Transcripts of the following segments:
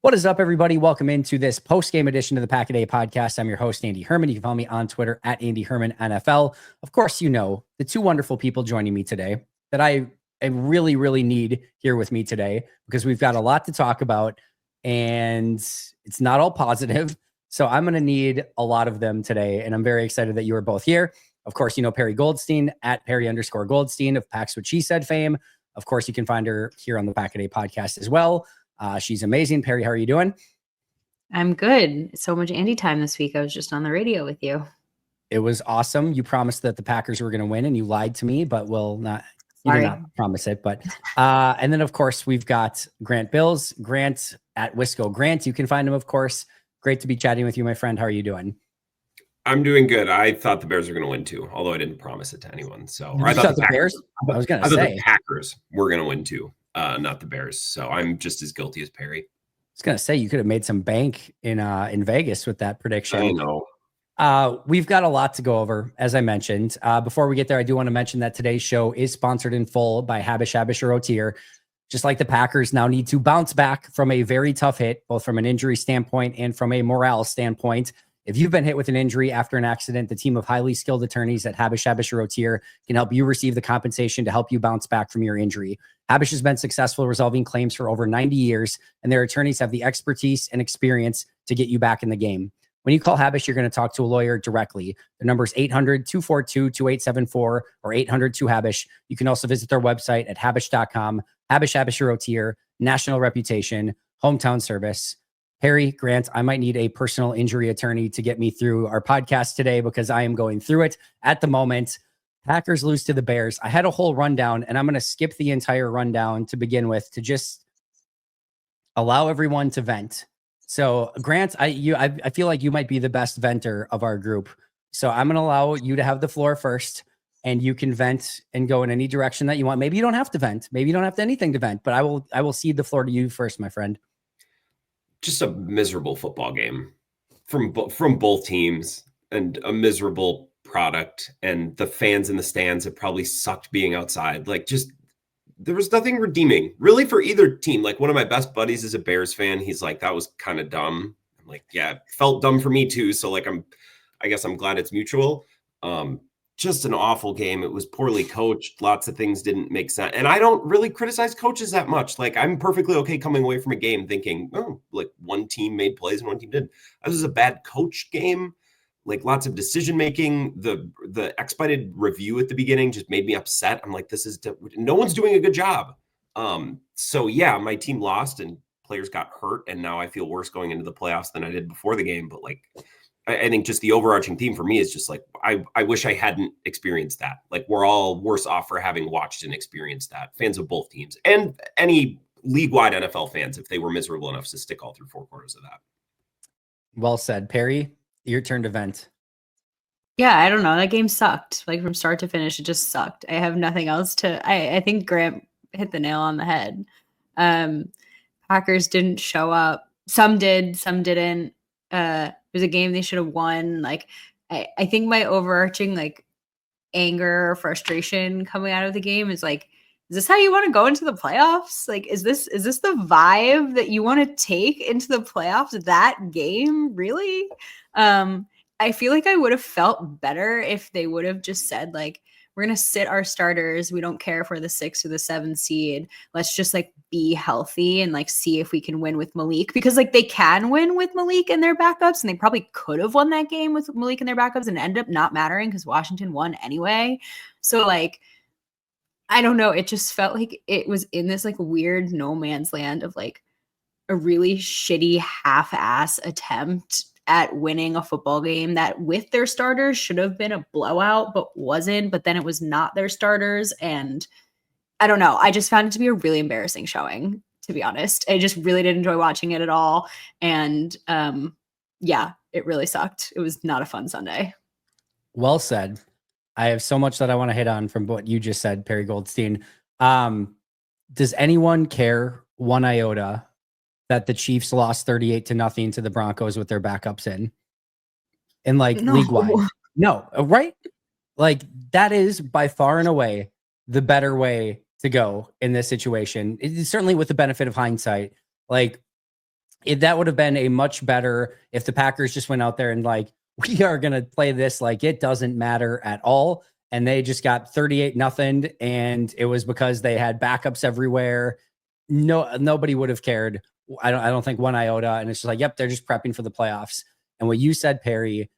What is up, everybody? Welcome into this post-game edition of the Pack a Day podcast. I'm your host, Andy Herman. You can follow me on Twitter at Andy Herman NFL. Of course, you know the two wonderful people joining me today that I really need here with me today because we've got a lot to talk about and it's not all positive. So I'm going to need a lot of them today, and I'm very excited that you are both here. Of course, you know Perri Goldstein at Perri_Goldstein of Packs What She Said fame. Of course, you can find her here on the Pack a Day podcast as well. She's amazing. Perri, how are you doing? I'm good. So much Andy time this week. I was just on the radio with you. It was awesome. You promised that the Packers were going to win, and you lied to me, but you did not promise it. But and then, of course, we've got Grant Bills. Grant at Wisco Grant. You can find him, of course. Great to be chatting with you, my friend. How are you doing? I'm doing good. I thought the Bears were going to win too, although I didn't promise it to anyone. So I thought the Bears. I was going to say the Packers were going to win too, not the Bears. So I'm just as guilty as Perri. I was going to say you could have made some bank in Vegas with that prediction. I know. We've got a lot to go over, as I mentioned. Before we get there, I do want to mention that today's show is sponsored in full by Habush Rottier. Just like the Packers now need to bounce back from a very tough hit, both from an injury standpoint and from a morale standpoint. If you've been hit with an injury after an accident, the team of highly skilled attorneys at Habush Rottier can help you receive the compensation to help you bounce back from your injury. Habush has been successful resolving claims for over 90 years, and their attorneys have the expertise and experience to get you back in the game. When you call Habush, you're going to talk to a lawyer directly. The number is 800-242-2874 or 800-2HABUSH. You can also visit their website at habush.com. Habush Rottier, national reputation, hometown service. Perri, Grant, I might need a personal injury attorney to get me through our podcast today because I am going through it at the moment. Packers lose to the Bears. I had a whole rundown, and I'm going to skip the entire rundown to begin with to just allow everyone to vent. So, Grant, I feel like you might be the best venter of our group. So I'm going to allow you to have the floor first, and you can vent and go in any direction that you want. Maybe you don't have to vent. Maybe you don't have anything to vent, but I will cede the floor to you first, my friend. Just a miserable football game from both teams and a miserable product. And the fans in the stands have probably sucked being outside. There was nothing redeeming really for either team. Like, one of my best buddies is a Bears fan. He's like, that was kind of dumb. I'm like, yeah, it felt dumb for me too. So I guess I'm glad it's mutual. Just an awful game. It was poorly coached. Lots of things didn't make sense. And I don't really criticize coaches that much. Like, I'm perfectly okay coming away from a game thinking, oh, like one team made plays and one team didn't. This was a bad coach game. Like, lots of decision making. The expedited review at the beginning just made me upset. I'm like, no one's doing a good job. So yeah, my team lost and players got hurt, and now I feel worse going into the playoffs than I did before the game. But like, I think just the overarching theme for me is just like, I wish I hadn't experienced that. Like, we're all worse off for having watched and experienced that. Fans of both teams and any league-wide NFL fans, if they were miserable enough to stick all through 4 quarters of that. Well said. Perri, your turn to vent. Yeah, I don't know. That game sucked. Like, from start to finish, it just sucked. I have nothing else to. I think Grant hit the nail on the head. Packers didn't show up. Some did, some didn't. It was a game they should have won. Like, I think my overarching like anger or frustration coming out of the game is like, is this how you want to go into the playoffs? Like, is this the vibe that you want to take into the playoffs? That game, really? I feel like I would have felt better if they would have just said, like, we're going to sit our starters. We don't care if we're the 6th or the 7th seed. Let's just like be healthy and like see if we can win with Malik, because like they can win with Malik and their backups. And they probably could have won that game with Malik and their backups and ended up not mattering because Washington won anyway. So like, I don't know. It just felt like it was in this like weird no man's land of like a really shitty half-ass attempt at winning a football game that with their starters should have been a blowout, but wasn't. But then it was not their starters. And I don't know. I just found it to be a really embarrassing showing, to be honest. I just really didn't enjoy watching it at all. And yeah, it really sucked. It was not a fun Sunday. Well said. I have so much that I want to hit on from what you just said, Perri Goldstein. Does anyone care one iota that the Chiefs lost 38-0 to the Broncos with their backups in like league-wide? No, right? Like, that is by far and away the better way to go in this situation. It's certainly with the benefit of hindsight. Like, that would have been a much better if the Packers just went out there and like, we are going to play this like it doesn't matter at all. And they just got 38-0. And it was because they had backups everywhere. Nobody would have cared. I don't think one iota. And it's just like, yep, they're just prepping for the playoffs. And what you said, Perri,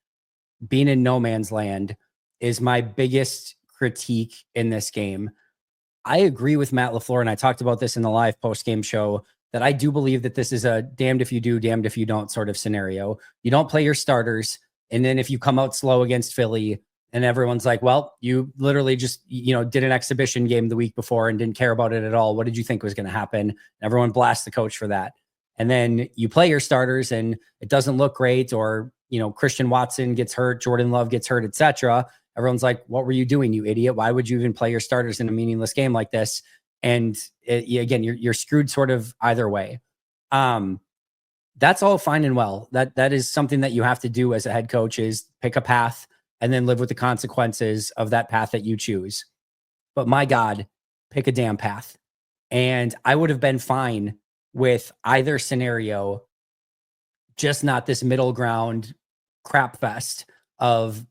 being in no man's land is my biggest critique in this game. I agree with Matt LaFleur, and I talked about this in the live post-game show, that I do believe that this is a damned if you do, damned if you don't sort of scenario. You don't play your starters, and then if you come out slow against Philly and everyone's like, well, you literally just, did an exhibition game the week before and didn't care about it at all. What did you think was going to happen? Everyone blasts the coach for that. And then you play your starters and it doesn't look great, or, Christian Watson gets hurt, Jordan Love gets hurt, etc. Everyone's like, what were you doing, you idiot? Why would you even play your starters in a meaningless game like this? And again, you're screwed sort of either way. That's all fine and well. That is something that you have to do as a head coach, is pick a path and then live with the consequences of that path that you choose. But my God, pick a damn path. And I would have been fine with either scenario, just not this middle ground crap fest of,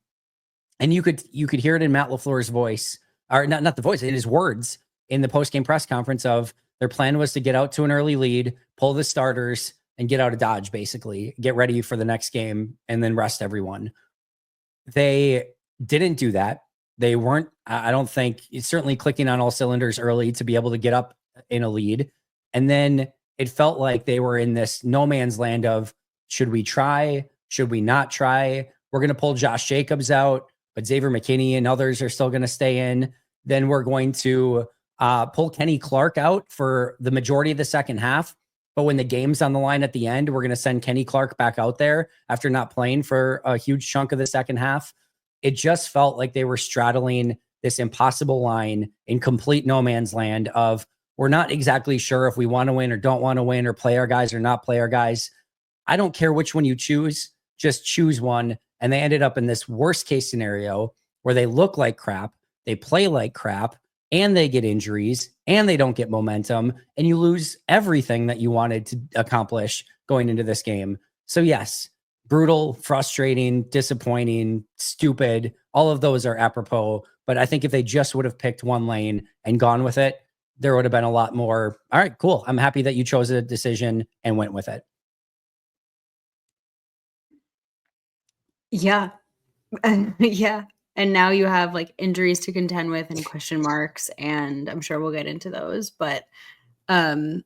and you could hear it in Matt LaFleur's voice, or not the voice, in his words in the post-game press conference of their plan was to get out to an early lead, pull the starters, and get out of Dodge, basically, get ready for the next game, and then rest everyone. They didn't do that. They weren't, I don't think, it's certainly clicking on all cylinders early to be able to get up in a lead. And then it felt like they were in this no man's land of, should we try? Should we not try? We're going to pull Josh Jacobs out, but Xavier McKinney and others are still going to stay in. Then we're going to pull Kenny Clark out for the majority of the second half. But when the game's on the line at the end, we're going to send Kenny Clark back out there after not playing for a huge chunk of the second half. It just felt like they were straddling this impossible line in complete no man's land of, we're not exactly sure if we want to win or don't want to win, or play our guys or not play our guys. I don't care which one you choose, just choose one. And they ended up in this worst case scenario where they look like crap, they play like crap, and they get injuries, and they don't get momentum, and you lose everything that you wanted to accomplish going into this game. So yes, brutal, frustrating, disappointing, stupid, all of those are apropos. But I think if they just would have picked one lane and gone with it, there would have been a lot more, all right, cool, I'm happy that you chose a decision and went with it. Yeah. Yeah. And now you have like injuries to contend with and question marks, and I'm sure we'll get into those. But and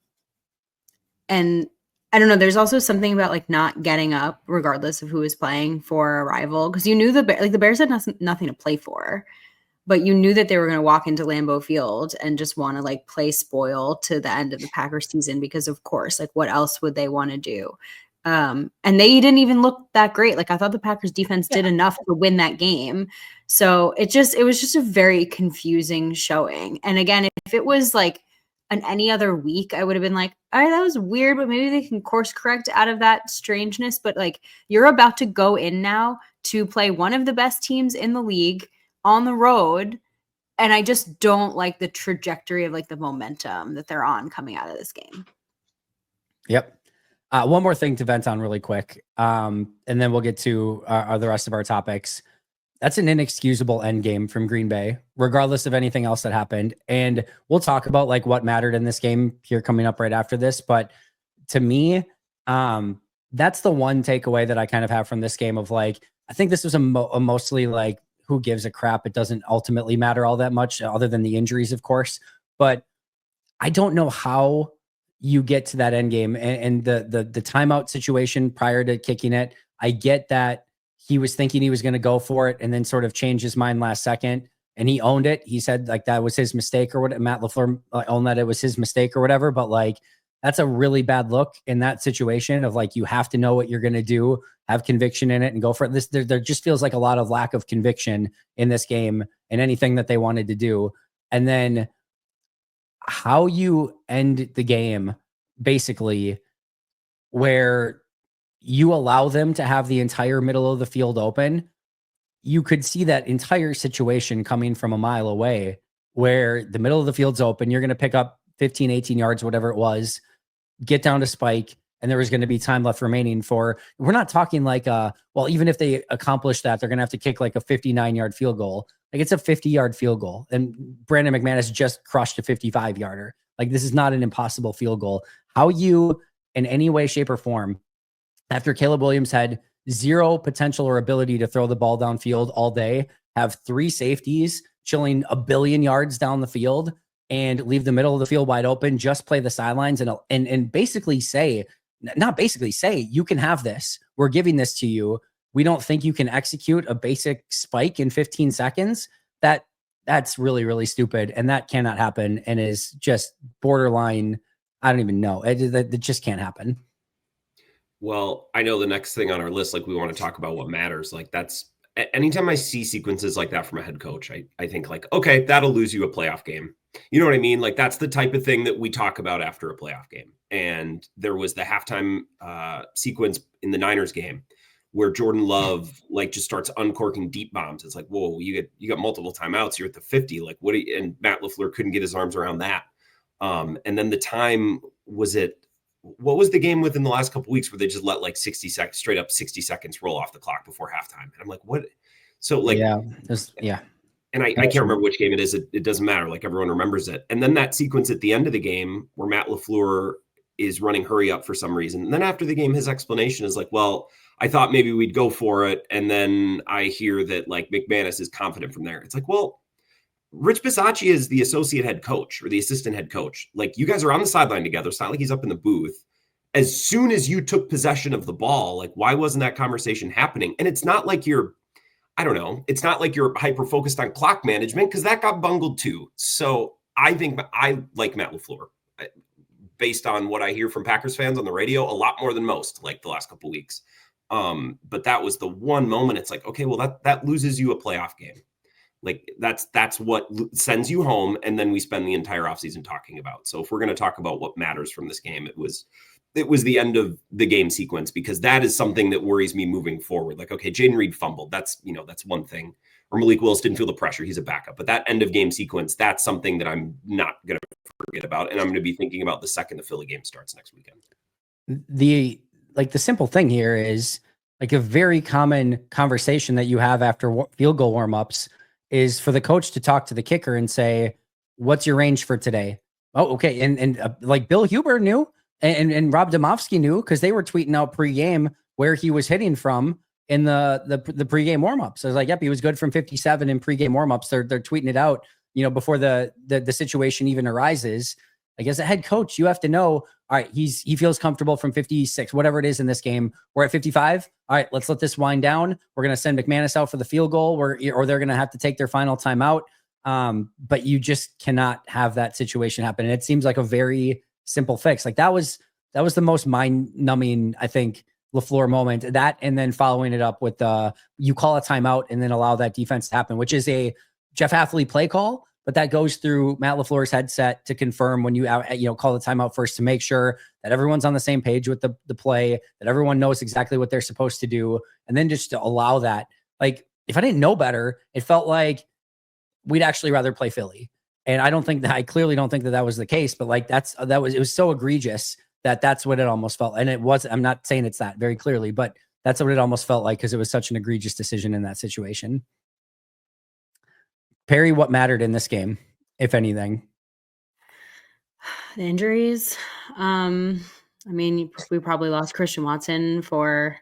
I don't know, there's also something about like not getting up regardless of who is playing for a rival, because you knew the Bears had nothing to play for, but you knew that they were going to walk into Lambeau Field and just want to like play spoil to the end of the Packers season, because of course, like what else would they want to do? And they didn't even look that great. Like I thought the Packers defense did enough to win that game. So it was just a very confusing showing. And again, if it was like an any other week, I would have been like, all right, that was weird, but maybe they can course correct out of that strangeness. But like, you're about to go in now to play one of the best teams in the league on the road. And I just don't like the trajectory of like the momentum that they're on coming out of this game. Yep. One more thing to vent on really quick, and then we'll get to the rest of our topics. That's an inexcusable end game from Green Bay, regardless of anything else that happened. And we'll talk about like what mattered in this game here coming up right after this. But to me, that's the one takeaway that I kind of have from this game of like, I think this was a mostly like, who gives a crap? It doesn't ultimately matter all that much other than the injuries, of course. But I don't know how you get to that end game and the timeout situation prior to kicking it. I get that he was thinking he was going to go for it and then sort of changed his mind last second, and he owned it. He said like that was his mistake or what. Matt LaFleur owned that it was his mistake or whatever. But like, that's a really bad look in that situation of like, you have to know what you're going to do, have conviction in it, and go for it. This there just feels like a lot of lack of conviction in this game and anything that they wanted to do. And then how you end the game, basically, where you allow them to have the entire middle of the field open. You could see that entire situation coming from a mile away, where the middle of the field's open. You're going to pick up 15, 18 yards, whatever it was, get down to Spike, and there was going to be time left remaining for, we're not talking like, well, even if they accomplish that, they're going to have to kick like a 59-yard field goal. Like it's a 50-yard field goal. And Brandon McManus just crushed a 55-yarder. Like this is not an impossible field goal. How you, in any way, shape, or form, after Caleb Williams had zero potential or ability to throw the ball downfield all day, have 3 safeties chilling a billion yards down the field and leave the middle of the field wide open, just play the sidelines and basically say, not basically say, you can have this. We're giving this to you. We don't think you can execute a basic spike in 15 seconds. That's really, really stupid. And that cannot happen and is just borderline. I don't even know. It just can't happen. Well, I know the next thing on our list, like we want to talk about what matters. Like that's anytime I see sequences like that from a head coach, I think like, okay, that'll lose you a playoff game. You know what I mean? Like that's the type of thing that we talk about after a playoff game. And there was the halftime sequence in the Niners game where Jordan Love like just starts uncorking deep bombs. It's like, whoa, you got multiple timeouts. You're at the 50. Like what? And Matt LaFleur couldn't get his arms around that. And then the time was it. What was the game within the last couple of weeks where they just let like 60 seconds, straight up 60 seconds roll off the clock before halftime? And I'm like, what? So like, yeah. And I can't remember which game it is. It doesn't matter. Like everyone remembers it. And then that sequence at the end of the game where Matt LaFleur is running hurry up for some reason. And then after the game, his explanation is like, well, I thought maybe we'd go for it. And then I hear that like McManus is confident from there. It's like, well, Rich Bisaccia is the associate head coach or the assistant head coach. Like you guys are on the sideline together. It's not like he's up in the booth. As soon as you took possession of the ball, like why wasn't that conversation happening? And it's not like I don't know. It's not like you're hyper focused on clock management because that got bungled too. So I think I like Matt LaFleur based on what I hear from Packers fans on the radio, a lot more than most like the last couple of weeks. But that was the one moment. It's like, okay, well that loses you a playoff game. Like that's what sends you home. And then we spend the entire offseason talking about. So if we're going to talk about what matters from this game, it was the end of the game sequence, because that is something that worries me moving forward. Like, okay, Jaden Reed fumbled. That's one thing. Or Malik Willis didn't feel the pressure. He's a backup. But that end of game sequence, that's something that I'm not going to forget about. And I'm going to be thinking about the second the Philly game starts next weekend. The simple thing here is like a very common conversation that you have after field goal warmups is for the coach to talk to the kicker and say, what's your range for today? Oh, okay. And like Bill Huber knew and Rob Domofsky knew because they were tweeting out pregame where he was hitting from in the pregame warmups. I was like, yep, he was good from 57 in pregame warmups. They're tweeting it out, before the situation even arises. Like as a head coach, you have to know, all right, he feels comfortable from 56, whatever it is in this game. We're at 55. All right, let's let this wind down. We're going to send McManus out for the field goal or they're going to have to take their final timeout. But you just cannot have that situation happen. And it seems like a very simple fix. Like that was the most mind numbing, I think, LaFleur moment, that, and then following it up with you call a timeout and then allow that defense to happen, which is a Jeff Hafley play call. But that goes through Matt LaFleur's headset to confirm when you call the timeout first to make sure that everyone's on the same page with the play, that everyone knows exactly what they're supposed to do. And then just to allow that, like, if I didn't know better, it felt like we'd actually rather play Philly. And I clearly don't think that was the case, but like it was so egregious that that's what it almost felt. And it was, I'm not saying it's that very clearly, but that's what it almost felt like because it was such an egregious decision in that situation. Perri, what mattered in this game, if anything? The injuries. We probably lost Christian Watson for,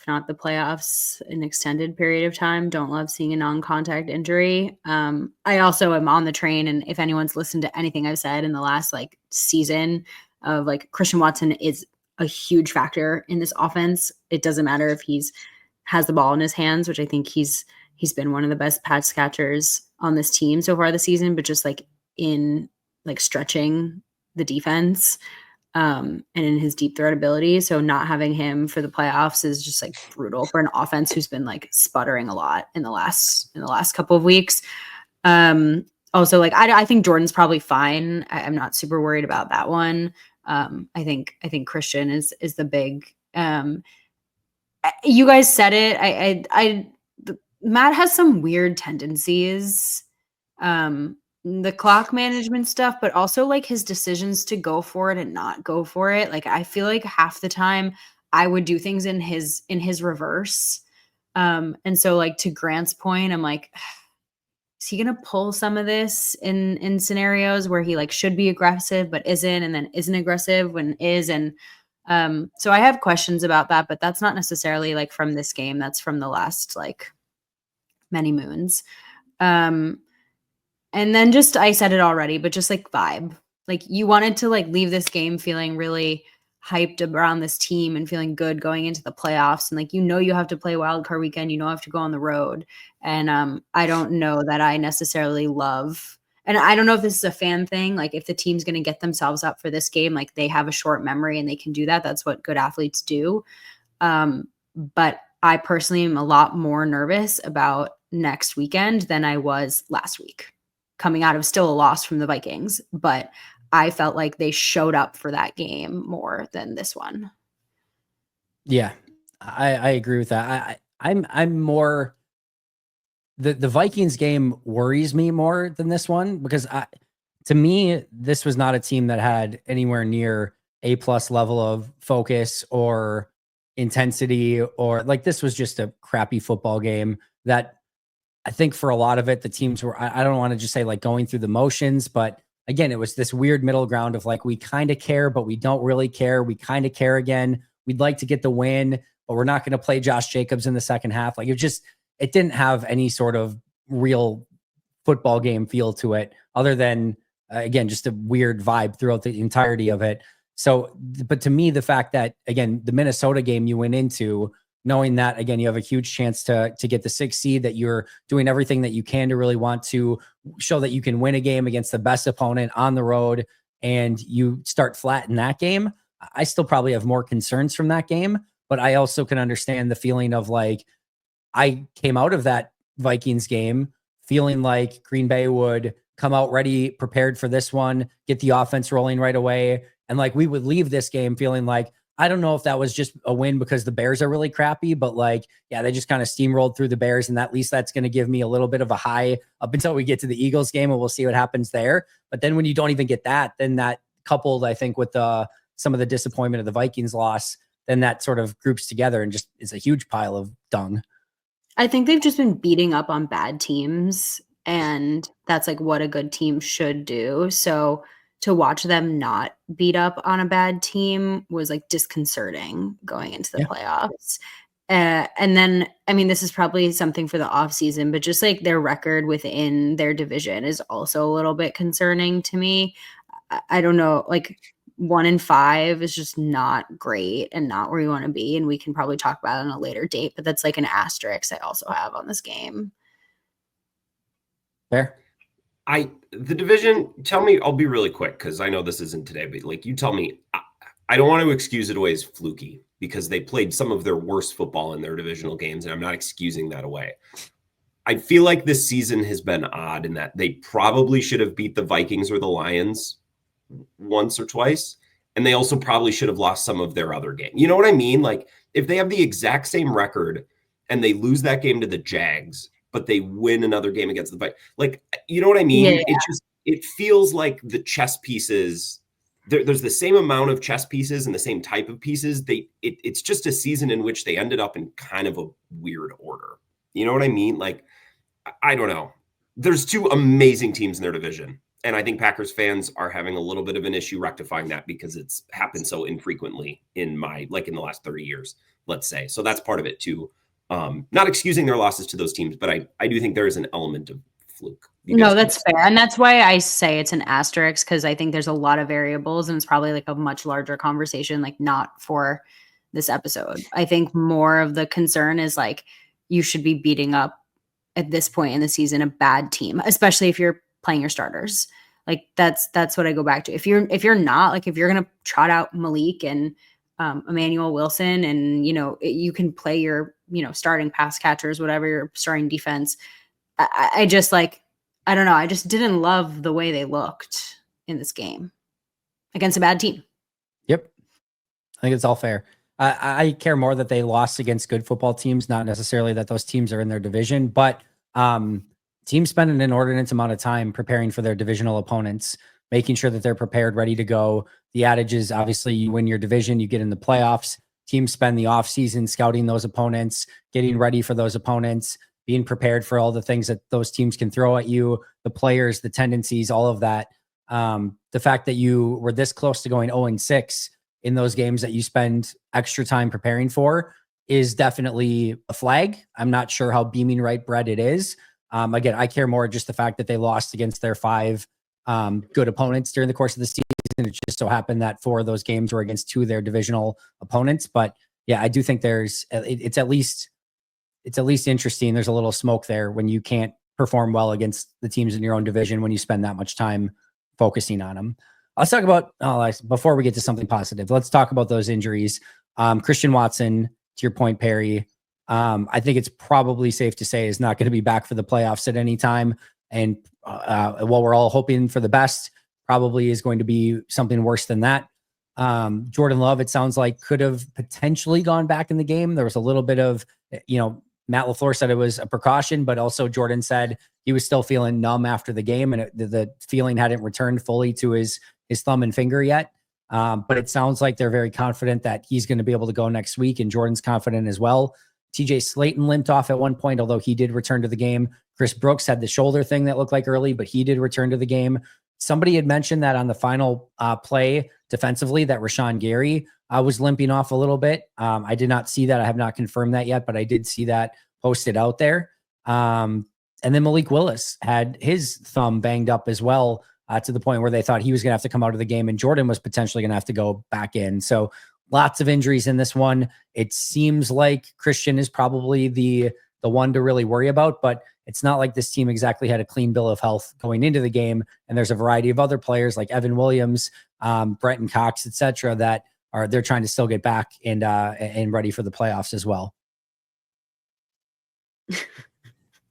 if not the playoffs, an extended period of time. Don't love seeing a non-contact injury. I also am on the train, and if anyone's listened to anything I've said in the last season of Christian Watson is a huge factor in this offense. It doesn't matter if has the ball in his hands, which I think he's been one of the best pass catchers on this team so far this season, but just in stretching the defense and in his deep threat ability. So not having him for the playoffs is just brutal for an offense who's been sputtering a lot in the last couple of weeks. Also, I think Jordan's probably fine. I'm not super worried about that one. I think Christian is the big. You guys said it. Matt has some weird tendencies the clock management stuff, but also like his decisions to go for it and not go for it. Like I feel like half the time I would do things in his reverse. And so like to Grant's point, I'm like, is he gonna pull some of this in scenarios where he like should be aggressive but isn't, and then isn't aggressive when is? And so I have questions about that, but that's not necessarily like from this game. That's from the last like many moons. And then just I said it already, but just like vibe. Like you wanted to like leave this game feeling really hyped around this team and feeling good going into the playoffs. And like you have to play wild card weekend, you have to go on the road. And I don't know that I necessarily love, and I don't know if this is a fan thing, like if the team's going to get themselves up for this game, like they have a short memory and they can do that. That's what good athletes do. But I personally am a lot more nervous about next weekend than I was last week, coming out of still a loss from the Vikings, but I felt like they showed up for that game more than this one. Yeah, I agree with that. I'm more, the Vikings game worries me more than this one, because to me, this was not a team that had anywhere near A+ level of focus or intensity, or like this was just a crappy football game that I think for a lot of it, the teams were, I don't want to just say like going through the motions, but again, it was this weird middle ground of like, we kind of care, but we don't really care. We kind of care again. We'd like to get the win, but we're not going to play Josh Jacobs in the second half. Like it didn't have any sort of real football game feel to it, other than, again, just a weird vibe throughout the entirety of it. So, but to me, the fact that, again, the Minnesota game you went into knowing that, again, you have a huge chance to get the 6th seed, that you're doing everything that you can to really want to show that you can win a game against the best opponent on the road, and you start flat in that game. I still probably have more concerns from that game, but I also can understand the feeling of like, I came out of that Vikings game feeling like Green Bay would come out ready, prepared for this one, get the offense rolling right away. And like, we would leave this game feeling like, I don't know if that was just a win because the Bears are really crappy, but like, yeah, they just kind of steamrolled through the Bears. And at least that's going to give me a little bit of a high up until we get to the Eagles game, and we'll see what happens there. But then when you don't even get that, then that coupled, I think, with some of the disappointment of the Vikings loss, then that sort of groups together and just is a huge pile of dung. I think they've just been beating up on bad teams, and that's like what a good team should do. So to watch them not beat up on a bad team was like disconcerting going into the playoffs. And then, I mean, this is probably something for the off season, but just like their record within their division is also a little bit concerning to me. I don't know, like 1-5 is just not great and not where you want to be. And we can probably talk about it on a later date, but that's like an asterisk I also have on this game. Fair. The division, tell me, I'll be really quick because I know this isn't today, but like you tell me, I don't want to excuse it away as fluky because they played some of their worst football in their divisional games, and I'm not excusing that away. I feel like this season has been odd in that they probably should have beat the Vikings or the Lions once or twice, and they also probably should have lost some of their other games. You know what I mean? Like if they have the exact same record and they lose that game to the Jags, but they win another game against the Vikings, like, you know what I mean? Yeah. It feels like the chess pieces, there's the same amount of chess pieces and the same type of pieces. It's just a season in which they ended up in kind of a weird order. You know what I mean? Like, I don't know. There's two amazing teams in their division. And I think Packers fans are having a little bit of an issue rectifying that because it's happened so infrequently in the last 30 years, let's say. So that's part of it too. Not excusing their losses to those teams, but I do think there is an element of fluke. No, that's fair. And that's why I say it's an asterisk, because I think there's a lot of variables and it's probably like a much larger conversation, like not for this episode. I think more of the concern is like you should be beating up at this point in the season a bad team, especially if you're playing your starters. Like that's what I go back to. If you're not, like, if you're going to trot out Malik and Emmanuel Wilson and, you can play your, starting pass catchers, whatever, your starting defense. I just like, I don't know. I just didn't love the way they looked in this game against a bad team. Yep. I think it's all fair. I care more that they lost against good football teams, not necessarily that those teams are in their division. But to teams spend an inordinate amount of time preparing for their divisional opponents, making sure that they're prepared, ready to go. The adage is obviously you win your division, you get in the playoffs. Teams spend the offseason scouting those opponents, getting ready for those opponents, being prepared for all the things that those teams can throw at you, the players, the tendencies, all of that. The fact that you were this close to going 0-6 in those games that you spend extra time preparing for is definitely a flag. I'm not sure how beaming right bread it is. Again, I care more just the fact that they lost against their 5 good opponents during the course of the season. It just so happened that 4 of those games were against 2 of their divisional opponents. But yeah, I do think it's at least interesting. There's a little smoke there when you can't perform well against the teams in your own division when you spend that much time focusing on them. Let's talk about, before we get to something positive, let's talk about those injuries. Christian Watson, to your point, Perri, I think it's probably safe to say is not going to be back for the playoffs at any time. And while we're all hoping for the best, probably is going to be something worse than that. Jordan Love, it sounds like, could have potentially gone back in the game. There was a little bit of, Matt LaFleur said it was a precaution, but also Jordan said he was still feeling numb after the game, and the feeling hadn't returned fully to his thumb and finger yet. But it sounds like they're very confident that he's going to be able to go next week, and Jordan's confident as well. TJ Slayton limped off at one point, although he did return to the game. Chris Brooks had the shoulder thing that looked like early, but he did return to the game. Somebody had mentioned that on the final play defensively that Rashawn Gary was limping off a little bit. I did not see that. I have not confirmed that yet, but I did see that posted out there. And then Malik Willis had his thumb banged up as well, to the point where they thought he was going to have to come out of the game, and Jordan was potentially going to have to go back in. So lots of injuries in this one. It seems like Christian is probably the one to really worry about, but it's not like this team exactly had a clean bill of health going into the game. And there's a variety of other players like Evan Williams, Brenton Cox, etc., that they're trying to still get back and ready for the playoffs as well.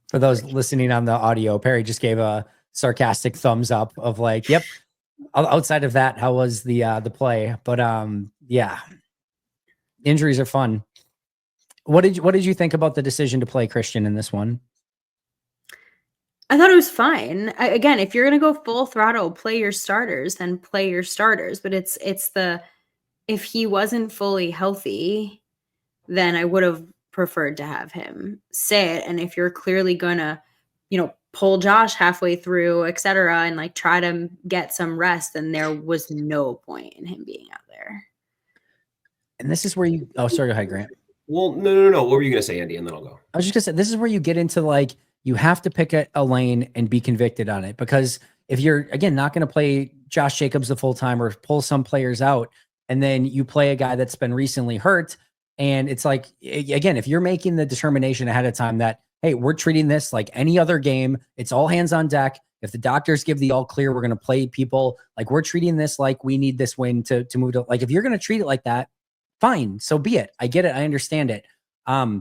For those listening on the audio, Perri just gave a sarcastic thumbs up of like, yep. Outside of that, how was the play? But yeah, injuries are fun. What did you think about the decision to play Christian in this one? I thought it was fine. Again, if you're going to go full throttle, play your starters, then play your starters. But if he wasn't fully healthy, then I would have preferred to have him sit. And if you're clearly going to, pull Josh halfway through, etc., and like try to get some rest, then there was no point in him being out there. And this is where you, sorry, go ahead, Grant. Well, no. What were you going to say, Andy? And then I'll go. I was just going to say, this is where you get into like, you have to pick a lane and be convicted on it, because if you're, again, not going to play Josh Jacobs the full time or pull some players out, and then you play a guy that's been recently hurt, and it's like, again, if you're making the determination ahead of time that, hey, we're treating this like any other game, it's all hands on deck. If the doctors give the all clear, we're going to play people. Like, we're treating this like we need this win to move to, like, if you're going to treat it like that, fine, so be it. I get it. I understand it. I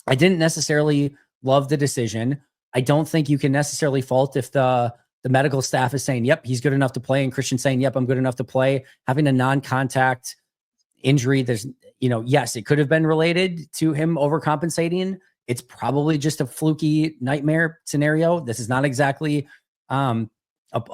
didn't necessarily love the decision. I don't think you can necessarily fault if the medical staff is saying, yep, he's good enough to play, and Christian saying, yep, I'm good enough to play. Having a non-contact injury, there's, yes, it could have been related to him overcompensating. It's probably just a fluky nightmare scenario. This is not exactly a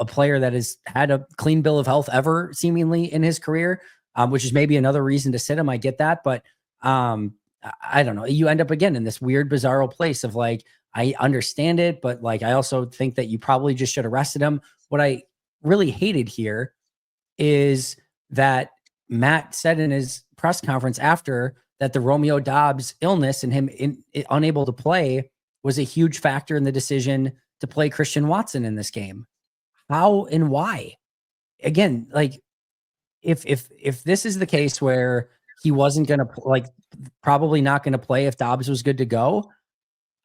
player that has had a clean bill of health ever, seemingly, in his career, which is maybe another reason to sit him. I get that, but I don't know. You end up again in this weird, bizarro place of like, I understand it, but like, I also think that you probably just should have rested him. What I really hated here is that Matt said in his press conference after that the Romeo Doubs illness and him unable to play was a huge factor in the decision to play Christian Watson in this game. How and why? Again, like, if this is the case where he wasn't going to, like, probably not going to play if Doubs was good to go,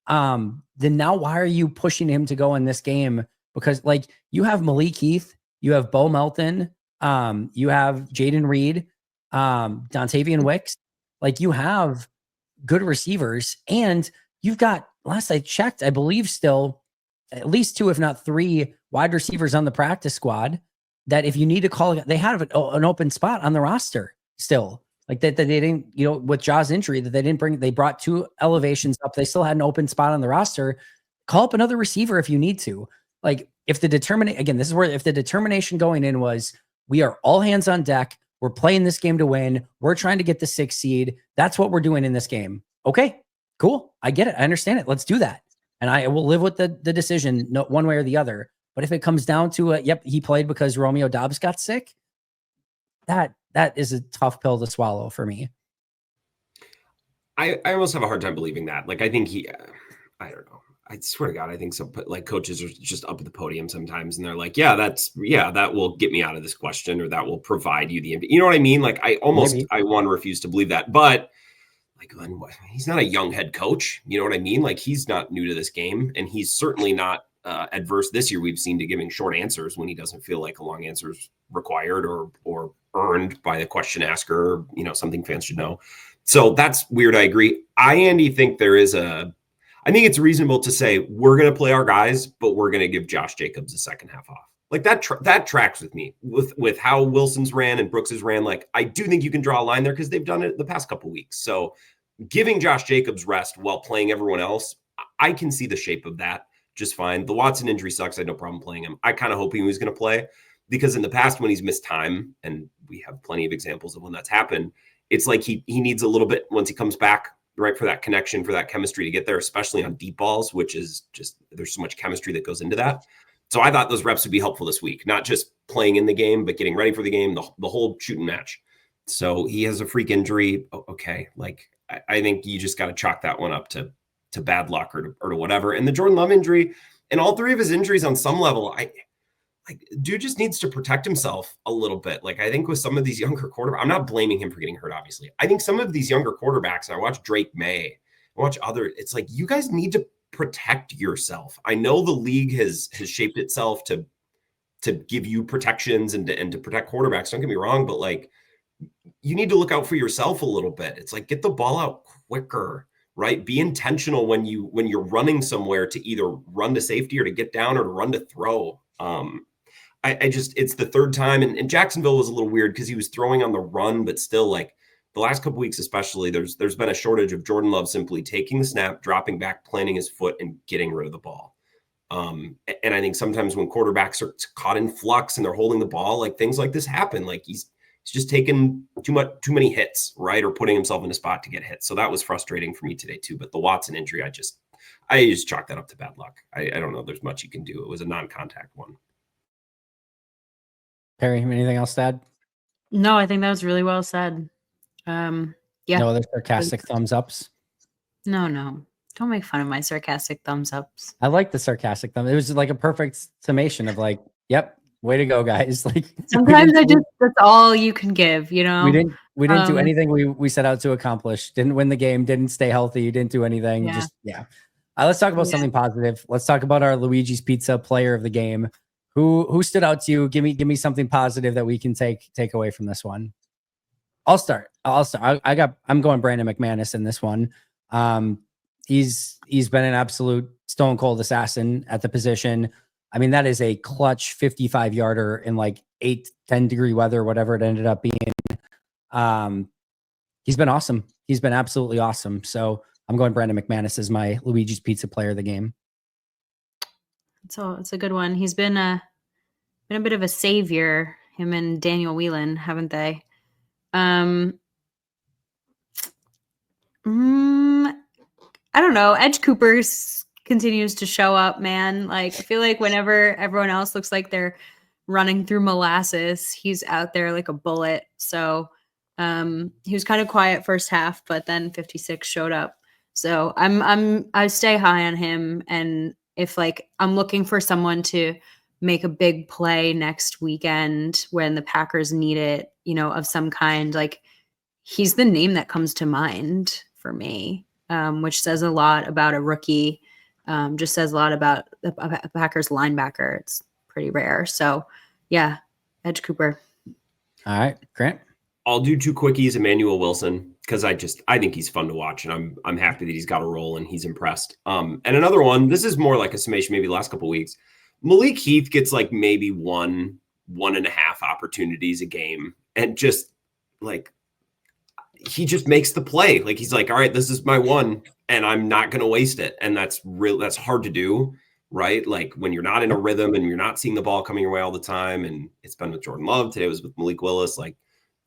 then now why are you pushing him to go in this game? Because, like, you have Malik Heath, you have Bo Melton, you have Jaden Reed, Dontavian Wicks. Like, you have good receivers, and you've got, last I checked, I believe still at least 2, if not 3 wide receivers on the practice squad that if you need to call, they have an open spot on the roster still. Like that they didn't, with Ja's injury, that they didn't bring, they brought 2 elevations up. They still had an open spot on the roster. call up another receiver if you need to. Like if the determination going in was, we are all hands on deck. We're playing this game to win. We're trying to get the 6th seed. That's what we're doing in this game. Okay, cool. I get it. I understand it. Let's do that. And I will live with the decision, no, one way or the other. But if it comes down to yep, he played because Romeo Doubs got sick, that is a tough pill to swallow for me. I almost have a hard time believing that. Like, I think I don't know. I swear to God, I think some like coaches are just up at the podium sometimes and they're like, that will get me out of this question, or that will provide you you know what I mean? Like I want to refuse to believe that, but like Glenn, he's not a young head coach. You know what I mean? Like he's not new to this game, and he's certainly not adverse this year. We've seen to giving short answers when he doesn't feel like a long answer is required or earned by the question asker, or, you know, something fans should know. So that's weird. I agree. Andy, think I think it's reasonable to say we're going to play our guys, but we're going to give Josh Jacobs the second half off. Like that tracks with me with how Wilson's ran and Brooks's ran. Like I do think you can draw a line there because they've done it the past couple of weeks. So giving Josh Jacobs rest while playing everyone else, I can see the shape of that just fine. The Watson injury sucks. I had no problem playing him. I kind of hoping he was going to play, because in the past when he's missed time, and we have plenty of examples of when that's happened, it's like he needs a little bit once he comes back, right, for that connection, for that chemistry to get there, especially on deep balls, which is just, there's so much chemistry that goes into that. So I thought those reps would be helpful this week, not just playing in the game, but getting ready for the game, the whole shooting match. So he has a freak injury. Okay. Like I think you just got to chalk that one up to bad luck or to whatever. And the Jordan Love injury and all three of his injuries on some level, dude just needs to protect himself a little bit. Like I think with some of these younger quarterbacks, I'm not blaming him for getting hurt, obviously. I think some of these younger quarterbacks, and I watch Drake May, I watch it's like, you guys need to protect yourself. I know the league has shaped itself to give you protections and to protect quarterbacks. Don't get me wrong, but like you need to look out for yourself a little bit. It's like, get the ball out quicker, right? Be intentional when you're running somewhere to either run to safety or to get down or to run to throw. It's the third time, and Jacksonville was a little weird because he was throwing on the run, but still, like the last couple weeks, especially, there's been a shortage of Jordan Love simply taking the snap, dropping back, planting his foot, and getting rid of the ball. And I think sometimes when quarterbacks are caught in flux and they're holding the ball, like things like this happen. Like he's just taken too many hits, right, or putting himself in a spot to get hit. So that was frustrating for me today too. But the Watson injury, I just chalk that up to bad luck. I don't know. There's much you can do. It was a non-contact one. Perri, anything else to add? No, I think that was really well said. Yeah. No other sarcastic thumbs ups? No. Don't make fun of my sarcastic thumbs ups. I like the sarcastic thumb. It was like a perfect summation of like, yep, way to go, guys. Like sometimes that's all you can give, you know? We didn't do anything we set out to accomplish. Didn't win the game, didn't stay healthy, didn't do anything. Yeah. Let's talk about something positive. Let's talk about our Luigi's Pizza player of the game. Who stood out to you? Give me something positive that we can take away from this one. I'll start. I'm going Brandon McManus in this one. He's been an absolute stone cold assassin at the position. I mean, that is a clutch 55 yarder in like 8-10 degree weather, whatever it ended up being. He's been awesome. He's been absolutely awesome. So I'm going Brandon McManus as my Luigi's Pizza player of the game. So it's a good one. He's been a bit of a savior, him and Daniel Whelan, haven't they? I don't know. Edge Coopers continues to show up, man. Like I feel like whenever everyone else looks like they're running through molasses, he's out there like a bullet. So he was kind of quiet first half, but then 56 showed up. So I stay high on him, and if like I'm looking for someone to make a big play next weekend when the Packers need it, you know, of some kind, like he's the name that comes to mind for me, which says a lot about a rookie, just says a lot about the Packers linebacker. It's pretty rare. So yeah, Edge Cooper. All right, Grant. I'll do two quickies. Emmanuel Wilson, because I think he's fun to watch, and I'm happy that he's got a role and he's impressed. And another one, this is more like a summation, maybe the last couple of weeks. Malik Heath gets like maybe 1.5 opportunities a game, and just like he just makes the play. Like he's like, all right, this is my one. and I'm not going to waste it. And that's hard to do, right? Like when you're not in a rhythm and you're not seeing the ball coming your way all the time. And it's been with Jordan Love. Today was with Malik Willis. Like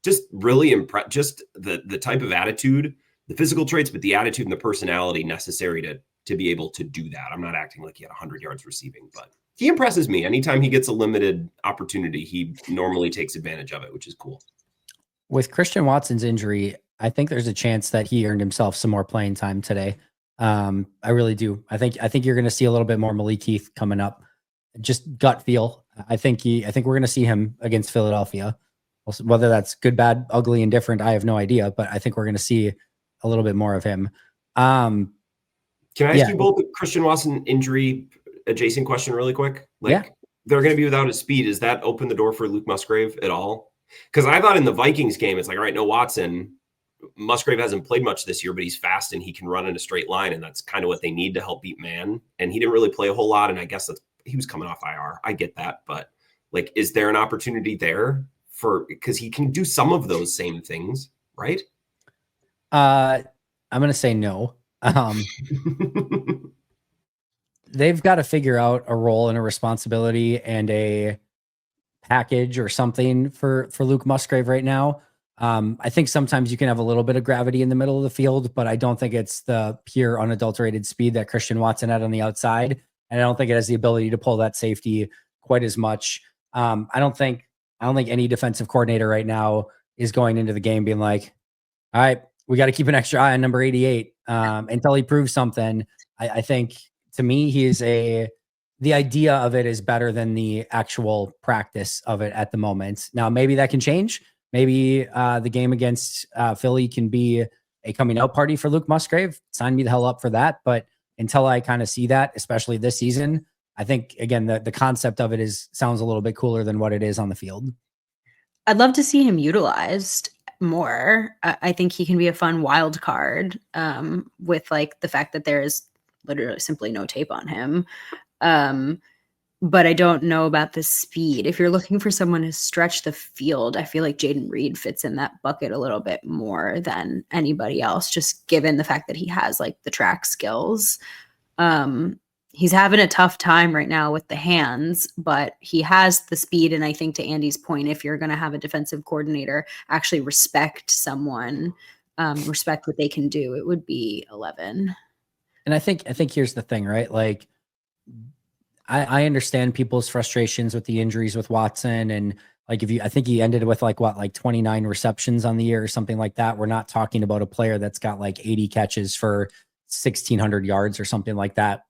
just really impressed, just the type of attitude, the physical traits, but the attitude and the personality necessary to be able to do that. I'm not acting like he had 100 yards receiving, but he impresses me. Anytime he gets a limited opportunity, he normally takes advantage of it, which is cool. With Christian Watson's injury, I think there's a chance that he earned himself some more playing time today. I really do. I think you're going to see a little bit more Malik Heath coming up. Just gut feel. I think we're going to see him against Philadelphia. Whether that's good, bad, ugly, and different, I have no idea. But I think we're going to see a little bit more of him. Can I ask you both a Christian Watson injury adjacent question really quick? Like they're going to be without his speed. Does that open the door for Luke Musgrave at all? Because I thought in the Vikings game, it's like, all right, no Watson. Musgrave hasn't played much this year, but he's fast and he can run in a straight line. And that's kind of what they need to help beat man. And he didn't really play a whole lot. And I guess he was coming off IR. I get that. But like, is there an opportunity there because he can do some of those same things, right? I'm going to say no. They've got to figure out a role and a responsibility and a package or something for Luke Musgrave right now. I think sometimes you can have a little bit of gravity in the middle of the field, but I don't think it's the pure unadulterated speed that Christian Watson had on the outside. And I don't think it has the ability to pull that safety quite as much. I don't think any defensive coordinator right now is going into the game being like, all right, we got to keep an extra eye on number 88 until he proves something. I think to me, the idea of it is better than the actual practice of it at the moment. Now, maybe that can change. Maybe the game against Philly can be a coming out party for Luke Musgrave. Sign me the hell up for that. But until I kind of see that, especially this season, I think, again, the concept of it sounds a little bit cooler than what it is on the field. I'd love to see him utilized more. I think he can be a fun wild card with like the fact that there is literally simply no tape on him. But I don't know about the speed. If you're looking for someone to stretch the field, I feel like Jayden Reed fits in that bucket a little bit more than anybody else, just given the fact that he has like the track skills. He's having a tough time right now with the hands, but he has the speed. And I think to Andy's point, if you're going to have a defensive coordinator actually respect someone, respect what they can do, it would be 11. And I think here's the thing, right? Like, I understand people's frustrations with the injuries with Watson. And like, I think he ended with like 29 receptions on the year or something like that. We're not talking about a player that's got like 80 catches for 1,600 yards or something like that.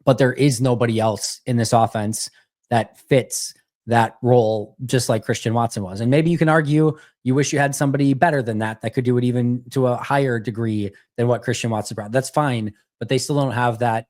But there is nobody else in this offense that fits that role just like Christian Watson was. And maybe you can argue you wish you had somebody better than that could do it even to a higher degree than what Christian Watson brought. That's fine, but they still don't have that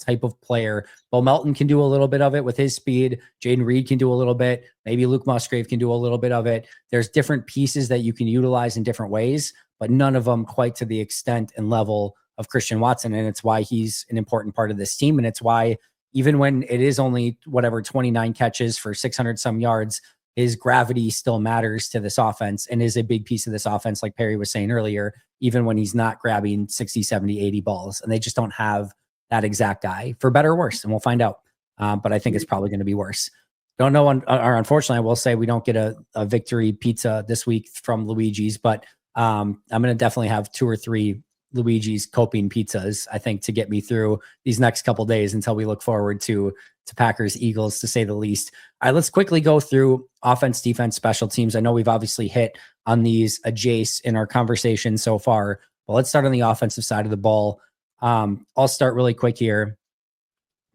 type of player. Bo Melton can do a little bit of it with his speed. Jayden Reed can do a little bit. Maybe Luke Musgrave can do a little bit of it. There's different pieces that you can utilize in different ways, but none of them quite to the extent and level of Christian Watson. And it's why he's an important part of this team. And it's why even when it is only 29 catches for 600 some yards, his gravity still matters to this offense and is a big piece of this offense. Like Perri was saying earlier, even when he's not grabbing 60, 70, 80 balls, and they just don't have that exact guy, for better or worse. And we'll find out. But I think it's probably going to be worse. Don't know. Or unfortunately, I will say we don't get a victory pizza this week from Luigi's, but I'm going to definitely have 2 or 3 Luigi's coping pizzas, I think, to get me through these next couple of days until we look forward to Packers Eagles, to say the least. All right, let's quickly go through offense, defense, special teams. I know we've obviously hit on these adjacent in our conversation so far, but let's start on the offensive side of the ball. I'll start really quick here.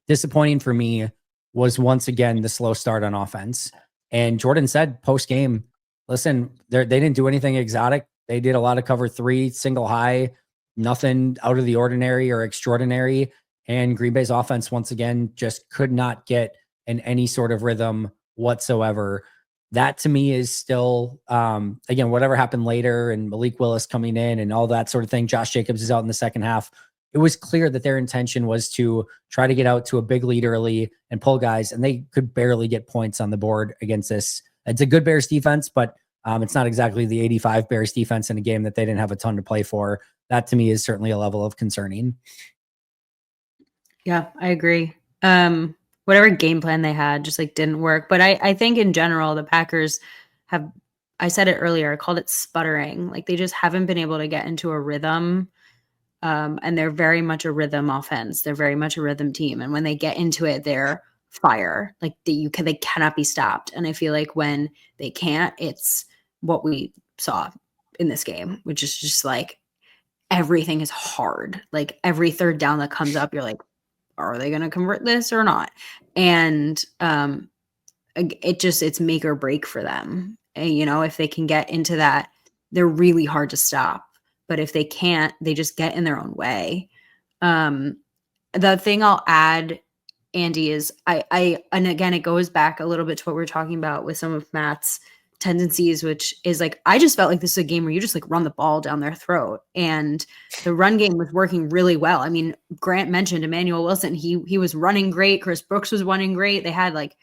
Disappointing for me was once again the slow start on offense. And Jordan said post-game, listen, they didn't do anything exotic. They did a lot of cover 3, single high, nothing out of the ordinary or extraordinary. And Green Bay's offense, once again, just could not get in any sort of rhythm whatsoever. That to me is still, again, whatever happened later and Malik Willis coming in and all that sort of thing. Josh Jacobs is out in the second half. It was clear that their intention was to try to get out to a big lead early and pull guys, and they could barely get points on the board against this. It's a good Bears defense, but it's not exactly the 85 Bears defense in a game that they didn't have a ton to play for. that to me is certainly a level of concerning. Yeah, I agree. Whatever game plan they had just like didn't work. But I think in general, the Packers have, I said it earlier, I called it sputtering. Like they just haven't been able to get into a rhythm. And they're very much a rhythm offense. They're very much a rhythm team. And when they get into it, they're fire. Like they cannot be stopped. And I feel like when they can't, it's what we saw in this game, which is just like everything is hard. Like every third down that comes up, you're like, are they going to convert this or not? And it's make or break for them. And, if they can get into that, they're really hard to stop. But if they can't, they just get in their own way. The thing I'll add, Andy, is and again, it goes back a little bit to what we were talking about with some of Matt's tendencies, which is like, I just felt like this is a game where you just like run the ball down their throat, and the run game was working really well. I mean, Grant mentioned Emmanuel Wilson. He was running great. Chris Brooks was running great. They had like,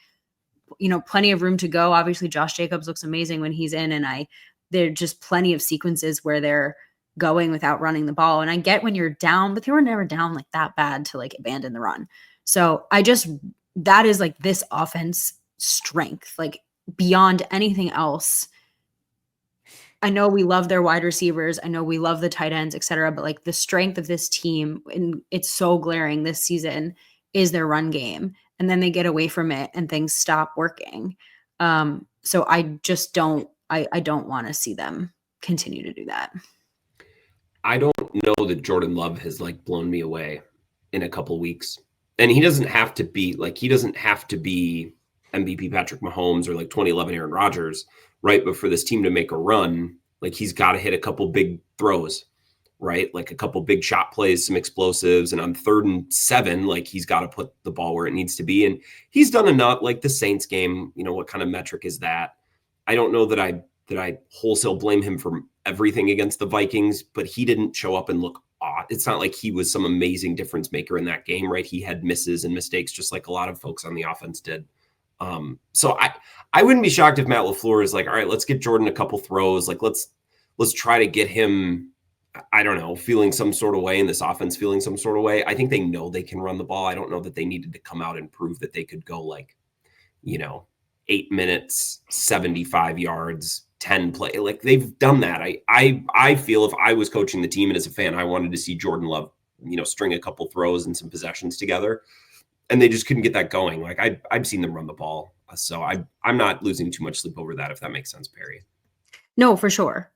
plenty of room to go. Obviously Josh Jacobs looks amazing when he's in, and there are just plenty of sequences where they're going without running the ball. And I get when you're down, but they were never down like that bad to like abandon the run. So that is like this offense strength, like beyond anything else. I know we love their wide receivers. I know we love the tight ends, et cetera, but like the strength of this team, and it's so glaring this season, is their run game. And then they get away from it and things stop working. So I just don't want to see them continue to do that. I don't know that Jordan Love has like blown me away in a couple weeks. And he doesn't have to be MVP Patrick Mahomes or like 2011 Aaron Rodgers, right? But for this team to make a run, like he's got to hit a couple big throws, right? Like a couple big shot plays, some explosives. And on 3rd and 7, like he's got to put the ball where it needs to be. And he's done enough. Like the Saints game, what kind of metric is that? I don't know that I wholesale blame him for everything against the Vikings, but he didn't show up and look odd. It's not like he was some amazing difference maker in that game, right? He had misses and mistakes just like a lot of folks on the offense did. So I wouldn't be shocked if Matt LaFleur is like, all right, let's get Jordan a couple throws. Like let's try to get him, I don't know, feeling some sort of way, in this offense feeling some sort of way. I think they know they can run the ball. I don't know that they needed to come out and prove that they could go like, 8 minutes, 75 yards, 10 play. Like they've done that. I feel if I was coaching the team and as a fan, I wanted to see Jordan Love, string a couple throws and some possessions together, and they just couldn't get that going. Like I've seen them run the ball. So I'm not losing too much sleep over that, if that makes sense, Perri. No, for sure.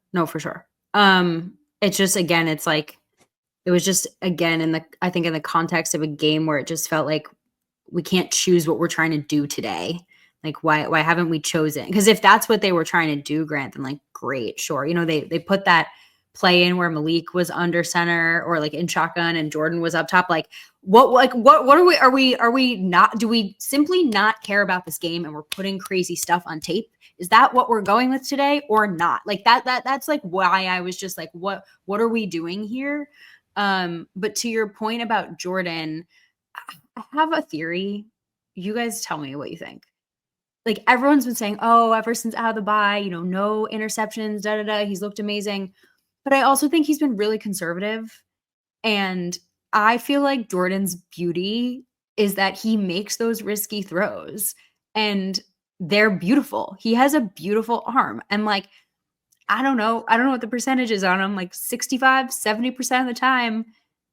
It's just, again, it's like, it was just, again, I think in the context of a game where it just felt like we can't choose what we're trying to do today. Like, why haven't we chosen? Because if that's what they were trying to do, Grant, then like, great, sure. They put that play in where Malik was under center or like in shotgun and Jordan was up top. Like, what are we not, do we simply not care about this game and we're putting crazy stuff on tape? Is that what we're going with today or not? Like that's like why I was just like, what are we doing here? But to your point about Jordan, I have a theory. You guys tell me what you think. Like everyone's been saying, oh, ever since out of the bye, no interceptions, he's looked amazing. But I also think he's been really conservative. And I feel like Jordan's beauty is that he makes those risky throws and they're beautiful. He has a beautiful arm. And like, I don't know what the percentage is on him, like 65, 70% of the time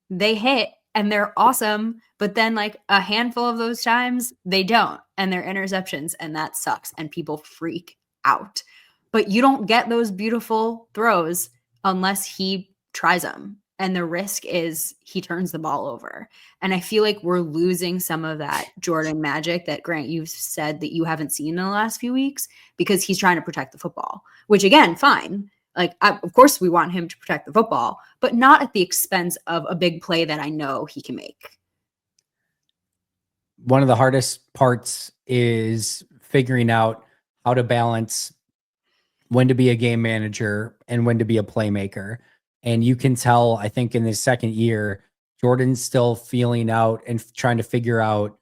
they hit and they're awesome. But then like a handful of those times they don't, and they're interceptions, and that sucks. And people freak out. But you don't get those beautiful throws unless he tries them. And the risk is he turns the ball over. And I feel like we're losing some of that Jordan magic that, Grant, you've said that you haven't seen in the last few weeks because he's trying to protect the football, which again, fine. Like, of course we want him to protect the football, but not at the expense of a big play that I know he can make. One of the hardest parts is figuring out how to balance when to be a game manager and when to be a playmaker. And you can tell, I think in his second year, Jordan's still feeling out and trying to figure out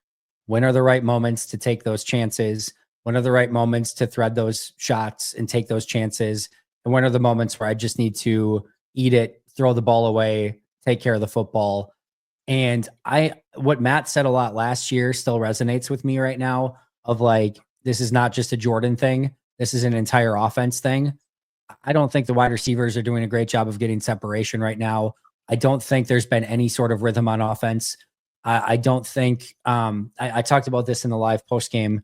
when are the right moments to take those chances, when are the right moments to thread those shots and take those chances, and when are the moments where I just need to eat it throw the ball away, take care of the football. And what Matt said a lot last year still resonates with me right now of like, this is not just a Jordan thing. This is an entire offense thing. I don't think the wide receivers are doing a great job of getting separation right now. I don't think there's been any sort of rhythm on offense. I don't think, I talked about this in the live post game.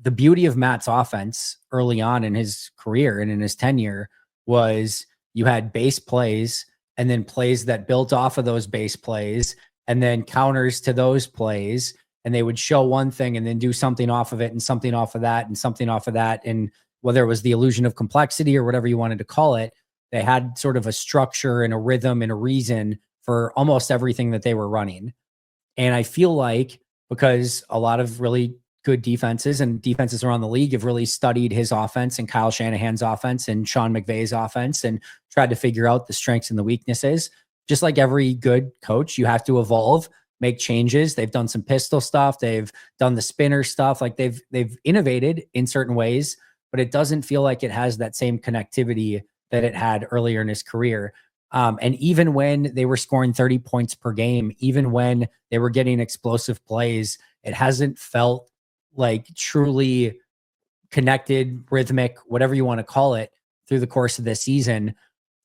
The beauty of Matt's offense early on in his career and in his tenure was you had base plays and then plays that built off of those base plays and then counters to those plays. And they would show one thing and then do something off of it and something off of that and something off of that. And whether it was the illusion of complexity or whatever you wanted to call it, they had sort of a structure and a rhythm and a reason for almost everything that they were running. And I feel like because a lot of really good defenses and defenses around the league have really studied his offense and Kyle Shanahan's offense and Sean McVay's offense and tried to figure out the strengths and the weaknesses. Just like every good coach, you have to evolve, make changes. They've done some pistol stuff. They've done the spinner stuff. Like they've innovated in certain ways, but it doesn't feel like it has that same connectivity that it had earlier in his career. And even when they were scoring 30 points per game, even when they were getting explosive plays, it hasn't felt like truly connected, rhythmic, whatever you want to call it, through the course of this season.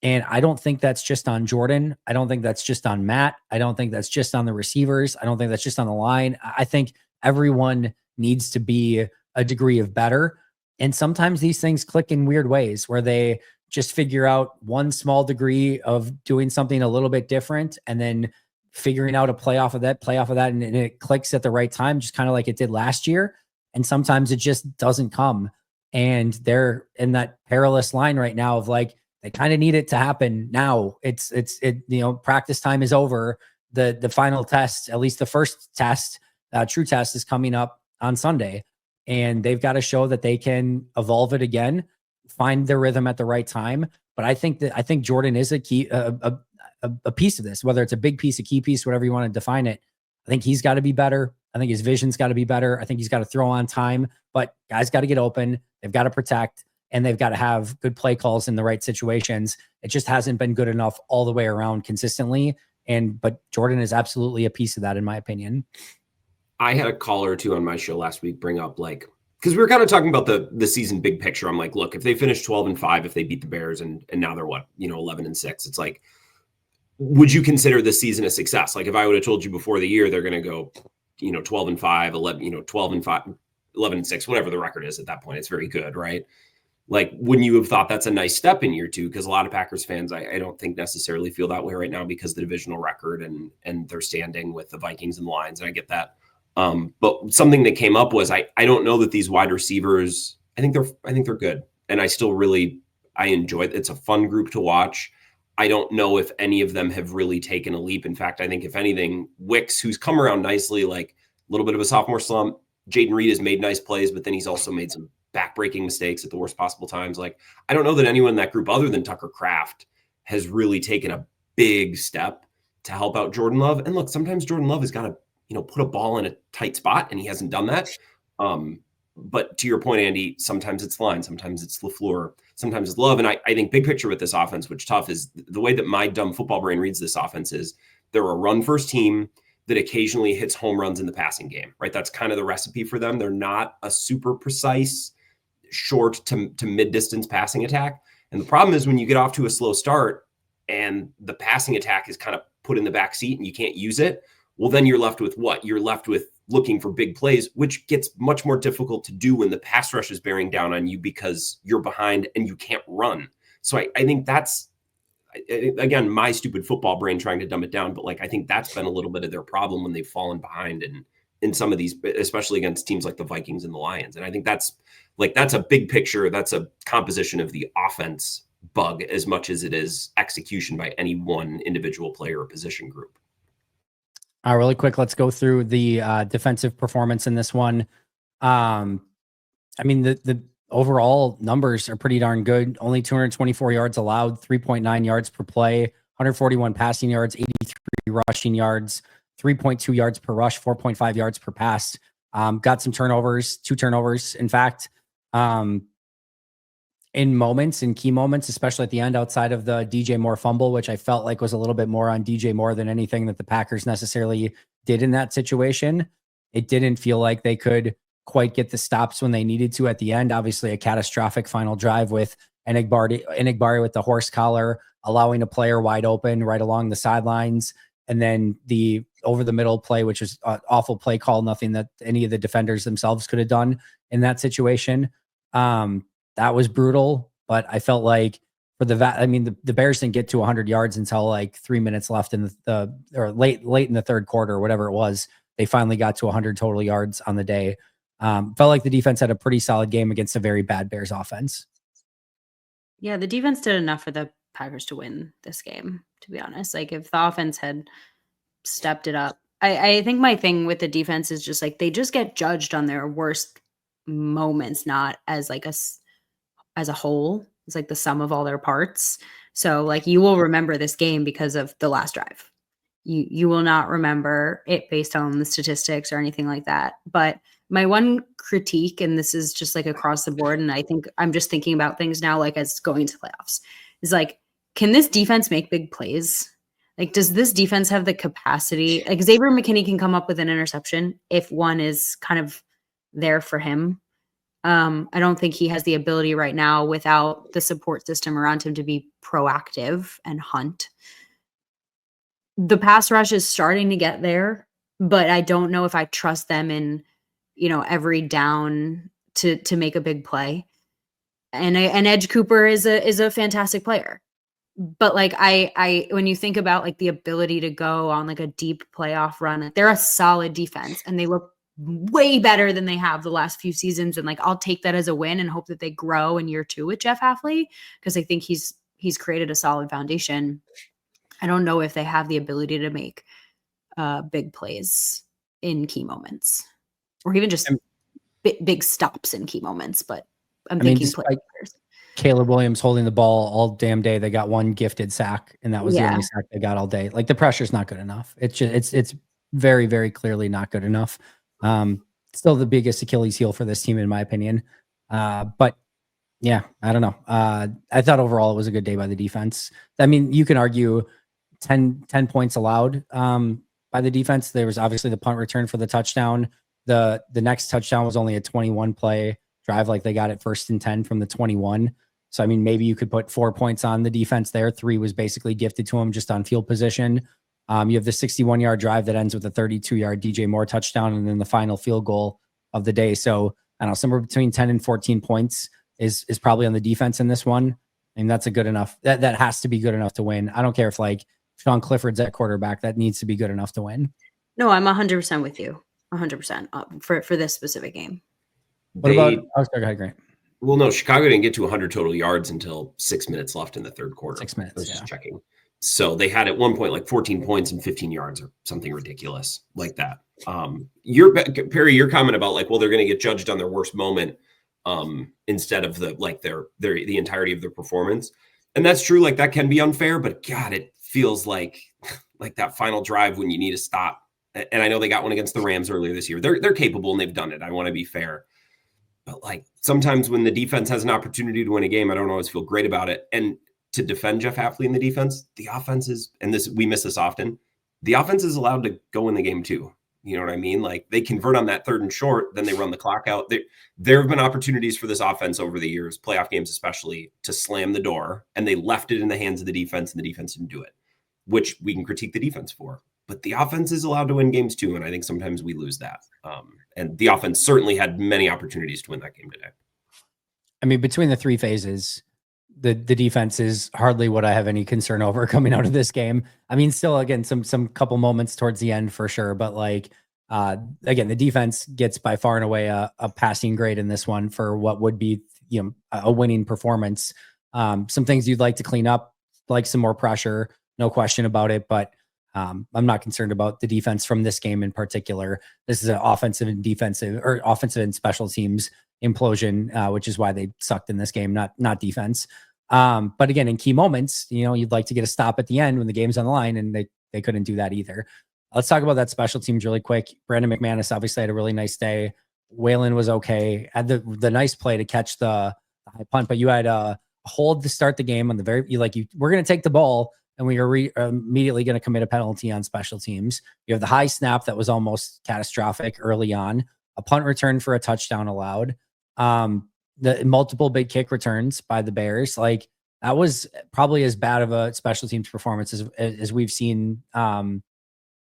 And I don't think that's just on Jordan. I don't think that's just on Matt. I don't think that's just on the receivers. I don't think that's just on the line. I think everyone needs to be a degree of better. And sometimes these things click in weird ways where they just figure out one small degree of doing something a little bit different and then figuring out a play off of that, and it clicks at the right time, just kind of like it did last year. And sometimes it just doesn't come. And they're in that perilous line right now of like, they kind of need it to happen now. It's practice time is over. The final test, at least the first test, true test, is coming up on Sunday. And they've got to show that they can evolve it again, find their rhythm at the right time. But I think Jordan is a key, a piece of this, whether it's a big piece, a key piece, whatever you want to define it. I think he's got to be better. I think his vision's got to be better. I think he's got to throw on time, but guys got to get open. They've got to protect, and they've got to have good play calls in the right situations. It just hasn't been good enough all the way around consistently. But Jordan is absolutely a piece of that, in my opinion. I had a caller or two on my show last week bring up because we were kind of talking about the season big picture. I'm like, look, if they finish 12-5, if they beat the Bears and now they're 11-6, it's like, would you consider this season a success? Like if I would have told you before the year, they're going to go, 12-5, 12-5, 11-6, whatever the record is at that point, it's very good, right? Like, wouldn't you have thought that's a nice step in year two? Because a lot of Packers fans, I don't think necessarily feel that way right now because of the divisional record and their standing with the Vikings and the Lions. And I get that. But something that came up was I don't know that these wide receivers, I think they're good. And I still I enjoy it. It's a fun group to watch. I don't know if any of them have really taken a leap. In fact, I think if anything, Wicks, who's come around nicely, like a little bit of a sophomore slump, Jaden Reed has made nice plays, but then he's also made some backbreaking mistakes at the worst possible times. Like, I don't know that anyone in that group other than Tucker Kraft has really taken a big step to help out Jordan Love. And look, sometimes Jordan Love has got to, put a ball in a tight spot, and he hasn't done that. But to your point, Andy, sometimes it's line, sometimes it's LaFleur, sometimes it's Love. And I think big picture with this offense, which tough is the way that my dumb football brain reads this offense is they're a run first team that occasionally hits home runs in the passing game, right? That's kind of the recipe for them. They're not a super precise short to mid distance passing attack. And the problem is when you get off to a slow start and the passing attack is kind of put in the back seat and you can't use it, well, then you're left with what? You're left with looking for big plays, which gets much more difficult to do when the pass rush is bearing down on you because you're behind and you can't run. So I think that's, again, my stupid football brain trying to dumb it down, but I think that's been a little bit of their problem when they've fallen behind in some of these, especially against teams like the Vikings and the Lions. And I think that's a big picture. That's a composition of the offense bug as much as it is execution by any one individual player or position group. Really quick, let's go through the defensive performance in this one. The overall numbers are pretty darn good. Only 224 yards allowed, 3.9 yards per play, 141 passing yards, 83 rushing yards, 3.2 yards per rush, 4.5 yards per pass. Got some turnovers, 2 turnovers, in fact. And in moments, in key moments, especially at the end, outside of the DJ Moore fumble, which I felt like was a little bit more on DJ Moore than anything that the Packers necessarily did in that situation. It didn't feel like they could quite get the stops when they needed to at the end. Obviously, a catastrophic final drive with Enigbari with the horse collar, allowing a player wide open right along the sidelines. And then the over the middle play, which was an awful play call, nothing that any of the defenders themselves could have done in that situation. That was brutal, but I felt like for the Bears didn't get to 100 yards until like 3 minutes left in or late in the third quarter, or whatever it was. They finally got to 100 total yards on the day. Felt like the defense had a pretty solid game against a very bad Bears offense. Yeah, the defense did enough for the Packers to win this game, to be honest. Like, if the offense had stepped it up, I think my thing with the defense is just like they just get judged on their worst moments, not as like as a whole. It's like the sum of all their parts. So like you will remember this game because of the last drive. You will not remember it based on the statistics or anything like that. But my one critique, and this is just like across the board, and I think I'm just thinking about things now like as going into playoffs, is like, can this defense make big plays? Like, does this defense have the capacity? Like, Xavier McKinney can come up with an interception if one is kind of there for him. I don't think he has the ability right now without the support system around him to be proactive and hunt. The pass rush is starting to get there, but I don't know if I trust them in, every down to make a big play. And Edge Cooper is a fantastic player. But like I when you think about like the ability to go on like a deep playoff run, like, they're a solid defense and they look way better than they have the last few seasons. And like I'll take that as a win and hope that they grow in year 2 with Jeff Hafley, because I think he's created a solid foundation. I don't know if they have the ability to make big plays in key moments, or even just big stops in key moments. But I'm thinking players. Caleb Williams holding the ball all damn day. They got one gifted sack, and that was the only sack they got all day. Like, the pressure's not good enough. It's just it's very, very clearly not good enough. Still the biggest Achilles heel for this team, in my opinion. But yeah, I don't know. I thought overall it was a good day by the defense. I mean, you can argue 10 points allowed by the defense. There was obviously the punt return for the touchdown. The next touchdown was only a 21 play drive. Like, they got it 1st and 10 from the 21. So, I mean, maybe you could put 4 points on the defense there. 3 was basically gifted to them just on field position. You have the 61-yard drive that ends with a 32-yard DJ Moore touchdown, and then the final field goal of the day. So, I don't know, somewhere between 10 and 14 points is probably on the defense in this one. I mean, that's a good enough. That has to be good enough to win. I don't care if like Sean Clifford's at quarterback. That needs to be good enough to win. No, I'm 100% with you. 100% for this specific game. What about? Oh, sorry, go ahead, Grant. Well, no, Chicago didn't get to 100 total yards until 6 minutes left in the third quarter. 6 minutes. I was just checking. So they had at one point like 14 points and 15 yards or something ridiculous like that. Perri, your comment about like, well, they're going to get judged on their worst moment instead of the entirety of their performance. And that's true. Like, that can be unfair, but God, it feels like that final drive when you need to stop. And I know they got one against the Rams earlier this year. They're capable and they've done it. I want to be fair. But like, sometimes when the defense has an opportunity to win a game, I don't always feel great about it. And to defend Jeff Hafley in the defense, the offense is, and we miss this often, the offense is allowed to go in the game too. You know what I mean? Like, they convert on that 3rd and short, then they run the clock out. There have been opportunities for this offense over the years, playoff games especially, to slam the door, and they left it in the hands of the defense, and the defense didn't do it, which we can critique the defense for. But the offense is allowed to win games too, and I think sometimes we lose that. And the offense certainly had many opportunities to win that game today. I mean, between the 3 phases, the defense is hardly what I have any concern over coming out of this game. I mean, still, again, some couple moments towards the end for sure, but like, again, the defense gets by far and away a passing grade in this one for what would be, a winning performance. Some things you'd like to clean up, like some more pressure, no question about it, but I'm not concerned about the defense from this game in particular. This is an offensive and special teams implosion, which is why they sucked in this game, not defense. But again, in key moments, you'd like to get a stop at the end when the game's on the line, and they couldn't do that either. Let's talk about that special teams really quick. Brandon McManus obviously had a really nice day. Waylon was okay. Had the nice play to catch the high punt, but you had a hold to start the game on the we're going to take the ball and we are immediately going to commit a penalty on special teams. You have the high snap that was almost catastrophic early on, a punt return for a touchdown allowed, the multiple big kick returns by the Bears. Like, that was probably as bad of a special teams performance as we've seen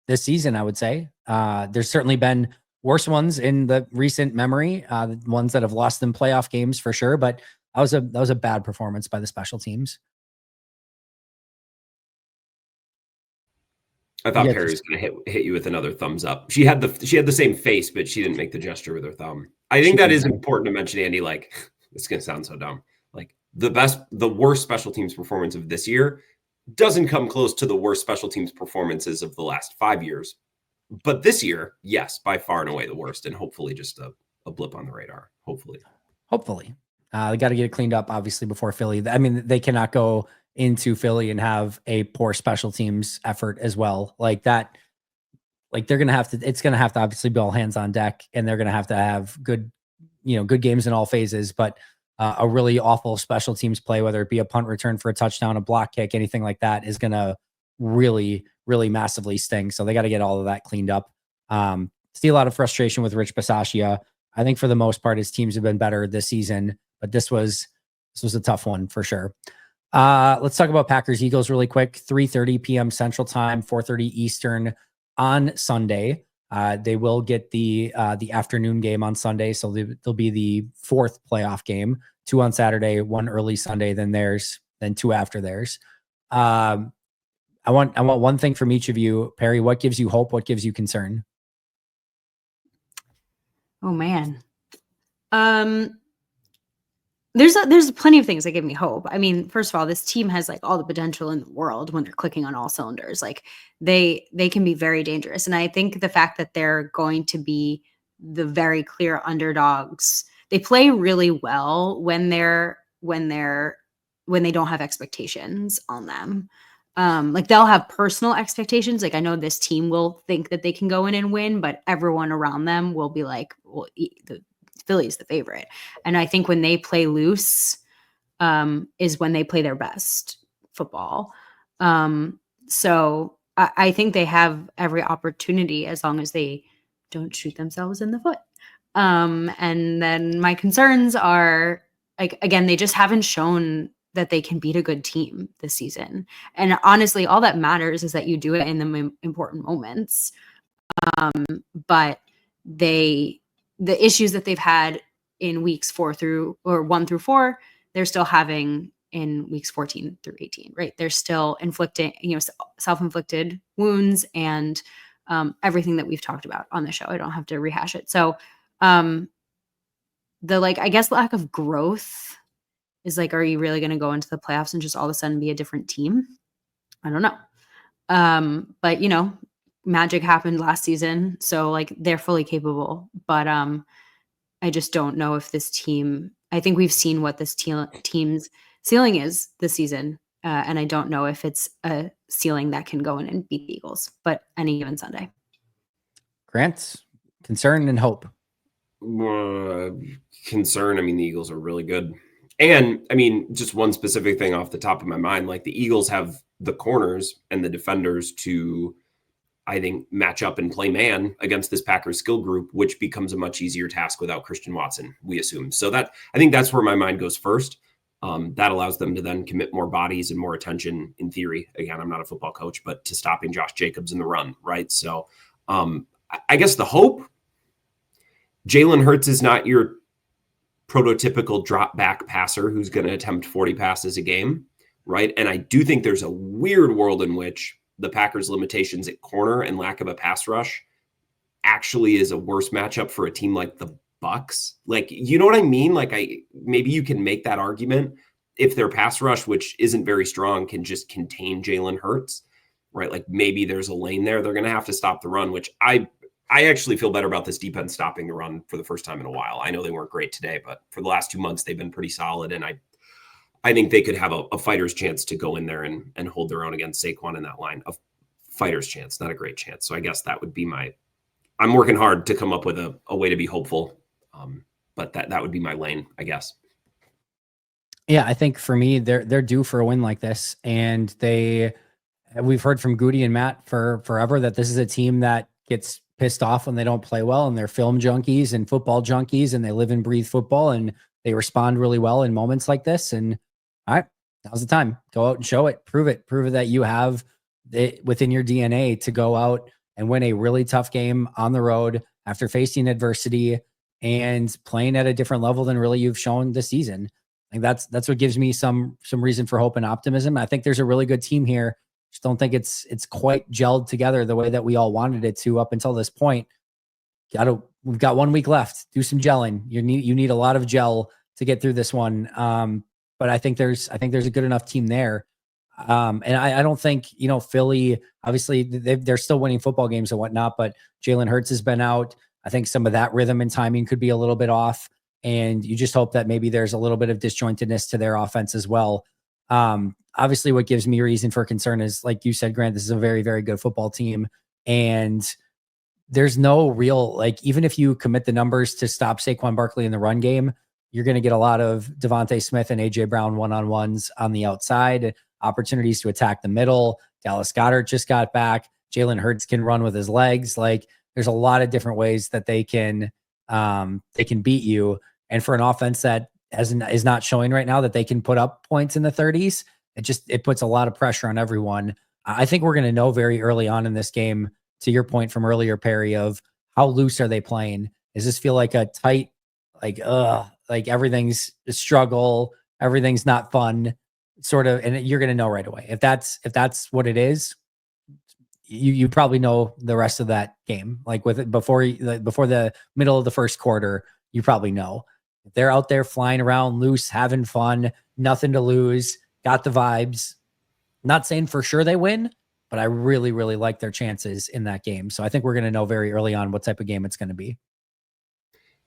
this season, I would say. There's certainly been worse ones in the recent memory, ones that have lost them playoff games for sure, but that was a bad performance by the special teams. I thought Perri was going to hit you with another thumbs up. She had the same face, but she didn't make the gesture with her thumb. I think that is important to mention, Andy. Like, it's going to sound so dumb. Like, the worst special teams performance of this year doesn't come close to the worst special teams performances of the last 5 years. But this year, yes, by far and away the worst, and hopefully just a blip on the radar. Hopefully. They got to get it cleaned up, obviously, before Philly. I mean, they cannot go into Philly and have a poor special teams effort as well. Like that, like it's going to have to obviously be all hands on deck, and they're going to have good games in all phases, but a really awful special teams play, whether it be a punt return for a touchdown, a block kick, anything like that, is going to really, really massively sting. So they got to get all of that cleaned up. See a lot of frustration with Rich Bisaccia. I think for the most part, his teams have been better this season, but this was a tough one for sure. Let's talk about Packers Eagles really quick. 3:30 p.m. Central Time, 4:30 Eastern on Sunday. They will get the afternoon game on Sunday, so they'll be the fourth playoff game. 2 on Saturday, 1 early Sunday, then 2 after theirs. I want one thing from each of you. Perri, what gives you hope? What gives you concern? Oh man. There's plenty of things that give me hope. I mean, first of all, this team has like all the potential in the world when they're clicking on all cylinders. Like they can be very dangerous. And I think the fact that they're going to be the very clear underdogs, they play really well when they don't have expectations on them. Like they'll have personal expectations. Like I know this team will think that they can go in and win, but everyone around them will be like, well, the Philly's the favorite. And I think when they play loose, is when they play their best football. So I think they have every opportunity as long as they don't shoot themselves in the foot. And then my concerns are, like, again, they just haven't shown that they can beat a good team this season. And honestly, all that matters is that you do it in the important moments. But the issues that they've had in weeks 1 through 4, they're still having in weeks 14 through 18, right? They're still inflicting, self-inflicted wounds and everything that we've talked about on the show. I don't have to rehash it. So I guess lack of growth is like, are you really going to go into the playoffs and just all of a sudden be a different team? I don't know. But magic happened last season, so like they're fully capable. But I just don't know if this team. I think we've seen what this team's ceiling is this season, and I don't know if it's a ceiling that can go in and beat the Eagles. But any given Sunday. Grant, concern and hope. Concern. I mean, the Eagles are really good, and I mean, just one specific thing off the top of my mind, like the Eagles have the corners and the defenders to, I think, match up and play man against this Packers skill group, which becomes a much easier task without Christian Watson, we assume. So I think that's where my mind goes first. That allows them to then commit more bodies and more attention, in theory. Again, I'm not a football coach, but to stopping Josh Jacobs in the run, right? So I guess the hope, Jalen Hurts is not your prototypical drop back passer who's going to attempt 40 passes a game, right? And I do think there's a weird world in which the Packers' limitations at corner and lack of a pass rush actually is a worse matchup for a team like the Bucs. Like, you know what I mean? Like, maybe you can make that argument if their pass rush, which isn't very strong, can just contain Jalen Hurts, right? Like maybe there's a lane there. They're going to have to stop the run, which I actually feel better about this defense stopping the run for the first time in a while. I know they weren't great today, but for the last 2 months, they've been pretty solid. And I think they could have a fighter's chance to go in there and hold their own against Saquon in that line. A fighter's chance, not a great chance. So I guess that would be I'm working hard to come up with a way to be hopeful. But that would be my lane, I guess. Yeah, I think for me, they're due for a win like this, and we've heard from Goody and Matt for forever that this is a team that gets pissed off when they don't play well, and they're film junkies and football junkies, and they live and breathe football, and they respond really well in moments like this. And all right, now's the time. Go out and show it. Prove it that you have it within your DNA to go out and win a really tough game on the road after facing adversity and playing at a different level than really you've shown this season. I think that's what gives me some reason for hope and optimism. I think there's a really good team here. Just don't think it's quite gelled together the way that we all wanted it to up until this point. We've got 1 week left. Do some gelling. You need a lot of gel to get through this one. But I think there's a good enough team there. And I don't think, Philly, obviously they're still winning football games and whatnot, but Jalen Hurts has been out. I think some of that rhythm and timing could be a little bit off. And you just hope that maybe there's a little bit of disjointedness to their offense as well. Obviously what gives me reason for concern is, like you said, Grant, this is a very, very good football team. And there's no real, even if you commit the numbers to stop Saquon Barkley in the run game, you're going to get a lot of Devontae Smith and AJ Brown one-on-ones on the outside, opportunities to attack the middle. Dallas Goedert just got back. Jalen Hurts can run with his legs. There's a lot of different ways that they can beat you. And for an offense that is not showing right now that they can put up points in the 30s, it puts a lot of pressure on everyone. I think we're going to know very early on in this game, to your point from earlier, Perri, of how loose are they playing? Does this feel like a tight, everything's a struggle, everything's not fun, sort of, and you're going to know right away. If that's what it is, you probably know the rest of that game. Before the middle of the first quarter, you probably know. If they're out there flying around loose, having fun, nothing to lose, got the vibes. Not saying for sure they win, but I really, really like their chances in that game. So I think we're going to know very early on what type of game it's going to be.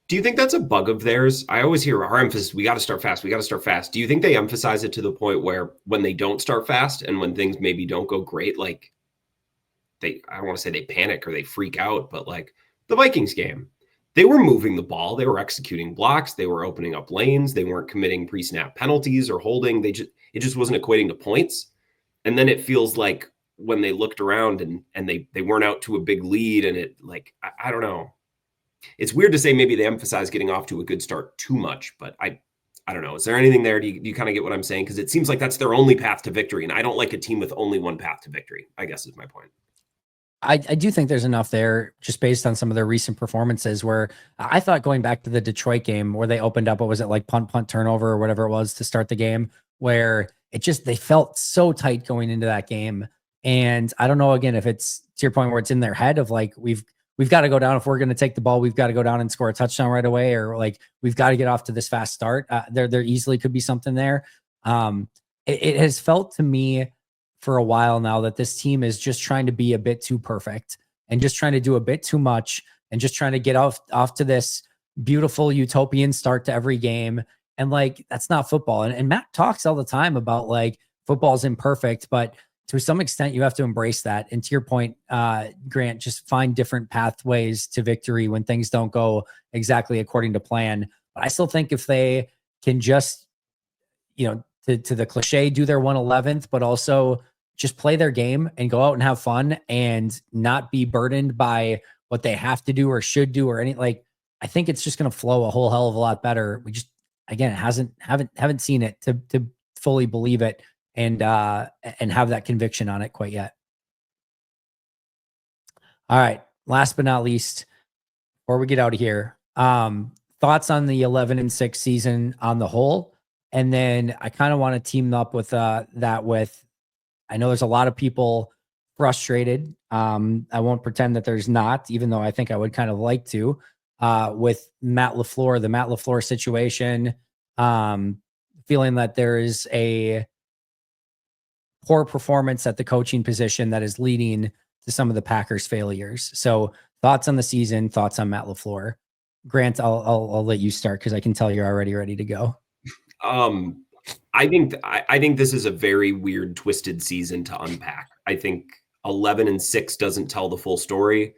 Do you think that's a bug of theirs? I always hear our emphasis, we got to start fast. We got to start fast. Do you think they emphasize it to the point where when they don't start fast and when things maybe don't go great, I don't want to say they panic or they freak out, but the Vikings game, they were moving the ball. They were executing blocks. They were opening up lanes. They weren't committing pre-snap penalties or holding. It just wasn't equating to points. And then it feels like when they looked around and they weren't out to a big lead, and I don't know. It's weird to say maybe they emphasize getting off to a good start too much, but I don't know. Is there anything there? Do you kind of get what I'm saying? Because it seems like that's their only path to victory, and I don't like a team with only one path to victory, I guess is my point. I do think there's enough there just based on some of their recent performances where I thought going back to the Detroit game where they opened up, what was it, punt, turnover or whatever it was to start the game, where they felt so tight going into that game. And I don't know, again, if it's to your point where it's in their head of we've got to go down. If we're going to take the ball, we've got to go down and score a touchdown right away, or we've got to get off to this fast start. There easily could be something there. It has felt to me for a while now that this team is just trying to be a bit too perfect and just trying to do a bit too much and just trying to get off to this beautiful utopian start to every game. And that's not football. And Matt talks all the time about football's imperfect, but to some extent you have to embrace that. And to your point, Grant, just find different pathways to victory when things don't go exactly according to plan. But I still think if they can just, to the cliche, do their 111th, but also just play their game and go out and have fun and not be burdened by what they have to do or should do or any, I think it's just going to flow a whole hell of a lot better. We just, again, haven't seen it to fully believe it and have that conviction on it quite yet. All right. Last but not least, before we get out of here, thoughts on the 11-6 season on the whole. And then I kind of want to team up with I know there's a lot of people frustrated. I won't pretend that there's not, even though I think I would kind of like to, with Matt LaFleur, the Matt LaFleur situation, feeling that there is a poor performance at the coaching position that is leading to some of the Packers' failures. So thoughts on the season, thoughts on Matt LaFleur. Grant, I'll let you start because I can tell you're already ready to go. I think this is a very weird, twisted season to unpack. I think 11-6 doesn't tell the full story.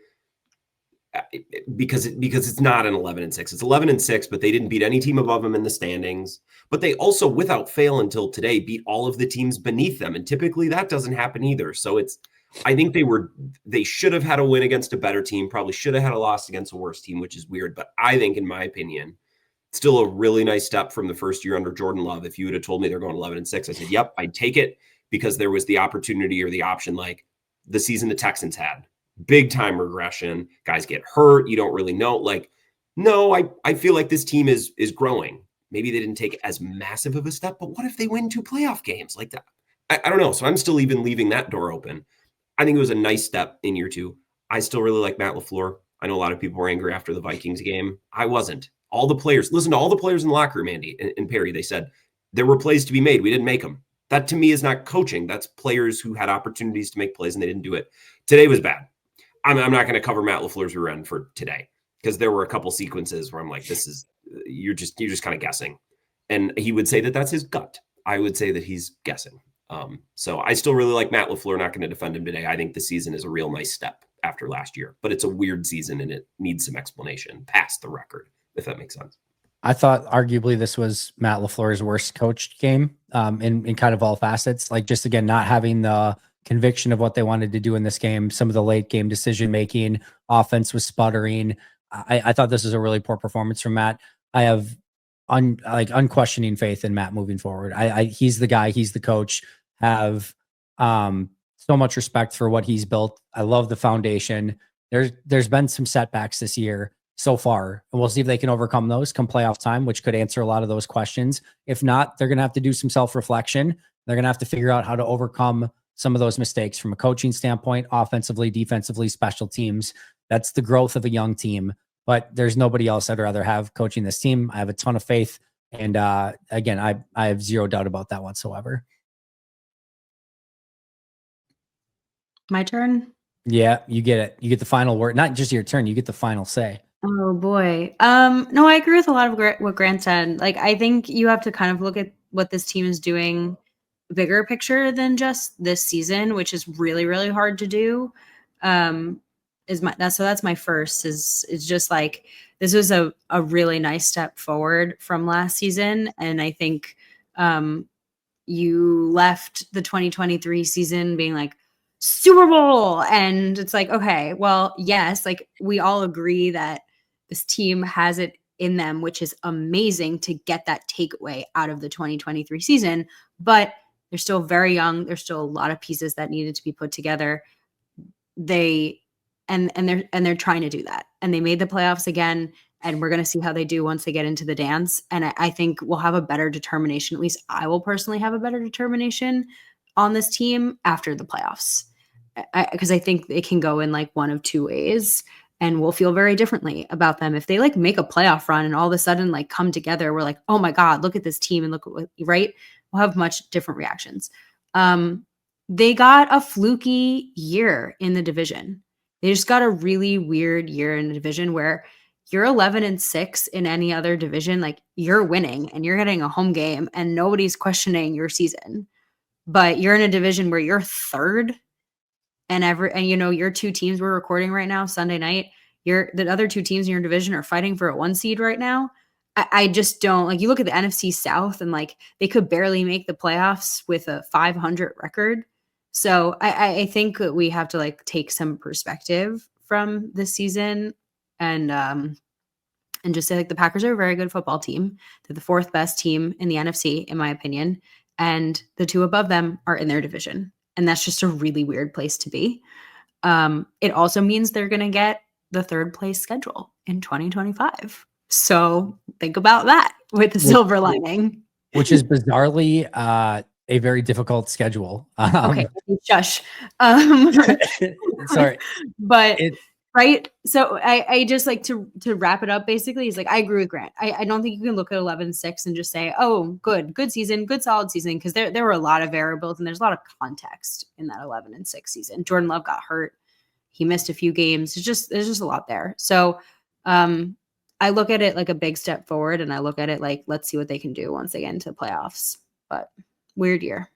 because it's not an 11-6. It's 11-6, but they didn't beat any team above them in the standings. But they also, without fail until today, beat all of the teams beneath them. And typically that doesn't happen either. So I think they should have had a win against a better team, probably should have had a loss against a worse team, which is weird. But I think, in my opinion, still a really nice step from the first year under Jordan Love. If you would have told me they're going 11-6, I said, yep, I'd take it, because there was the opportunity or the option, like the season the Texans had. Big time regression. Guys get hurt. You don't really know. Like, no, I feel like this team is growing. Maybe they didn't take as massive of a step, but what if they win 2 playoff games like that? I don't know. So I'm still even leaving that door open. I think it was a nice step in year 2. I still really like Matt LaFleur. I know a lot of people were angry after the Vikings game. I wasn't. All the players, listen to all the players in the locker room, Andy and Perri. They said there were plays to be made. We didn't make them. That to me is not coaching. That's players who had opportunities to make plays and they didn't do it. Today was bad. I'm not going to cover Matt LaFleur's rear end for today, because there were a couple sequences where I'm like, you're just kind of guessing. And he would say that that's his gut. I would say that he's guessing. So I still really like Matt LaFleur. Not going to defend him today. I think the season is a real nice step after last year, but it's a weird season and it needs some explanation past the record, if that makes sense. I thought arguably this was Matt LaFleur's worst coached game in kind of all facets. Like, just again, not having the conviction of what they wanted to do in this game. Some of the late game decision making, offense was sputtering. I thought this was a really poor performance from Matt. I have unquestioning faith in Matt moving forward. He's the guy, he's the coach. Have so much respect for what he's built. I love the foundation. There's been some setbacks this year so far, and we'll see if they can overcome those come playoff time, which could answer a lot of those questions. If not, they're going to have to do some self-reflection. They're going to have to figure out how to overcome some of those mistakes from a coaching standpoint, offensively, defensively, special teams. That's the growth of a young team, but there's nobody else I'd rather have coaching this team. I have a ton of faith. And again, I have zero doubt about that whatsoever. My turn? Yeah, you get it. You get the final word. Not just your turn, you get the final say. Oh boy. No, I agree with a lot of what Grant said. Like, I think you have to kind of look at what this team is doing bigger picture than just this season, which is really, really hard to do. That's my first is just like, this was a really nice step forward from last season. And I think you left the 2023 season being like, Super Bowl. And it's like, okay, well, yes, like we all agree that this team has it in them, which is amazing to get that takeaway out of the 2023 season. But they're still very young. There's still a lot of pieces that needed to be put together. They're trying to do that. And they made the playoffs again. And we're going to see how they do once they get into the dance. And I think we'll have a better determination. At least I will personally have a better determination on this team after the playoffs. Because I think it can go in like one of two ways, and we'll feel very differently about them. If they like make a playoff run and all of a sudden like come together, we're like, oh my God, look at this team and look at what, right? We'll have much different reactions. They got a fluky year in the division. They just got a really weird year in the division where you're 11-6 in any other division. Like, you're winning and you're getting a home game and nobody's questioning your season, but you're in a division where you're third. And you know, your two teams we're recording right now, Sunday night, the other two teams in your division are fighting for a 1 seed right now. I just don't like, you look at the NFC South and like they could barely make the playoffs with a 500 record. So I think that we have to like take some perspective from this season and just say like the Packers are a very good football team. They're the 4th best team in the NFC, in my opinion. And the two above them are in their division. And that's just a really weird place to be. It also means they're going to get the 3rd place schedule in 2025. So think about that with the silver lining. Which is bizarrely a very difficult schedule. Okay, shush. Sorry. But right. So I just like to wrap it up basically is like, I agree with Grant. I don't think you can look at 11-6 and just say, oh, good season, good solid season. Cause there were a lot of variables and there's a lot of context in that 11-6 season. Jordan Love got hurt. He missed a few games. There's just a lot there. So I look at it like a big step forward and I look at it like, let's see what they can do once they get into the playoffs, but weird year.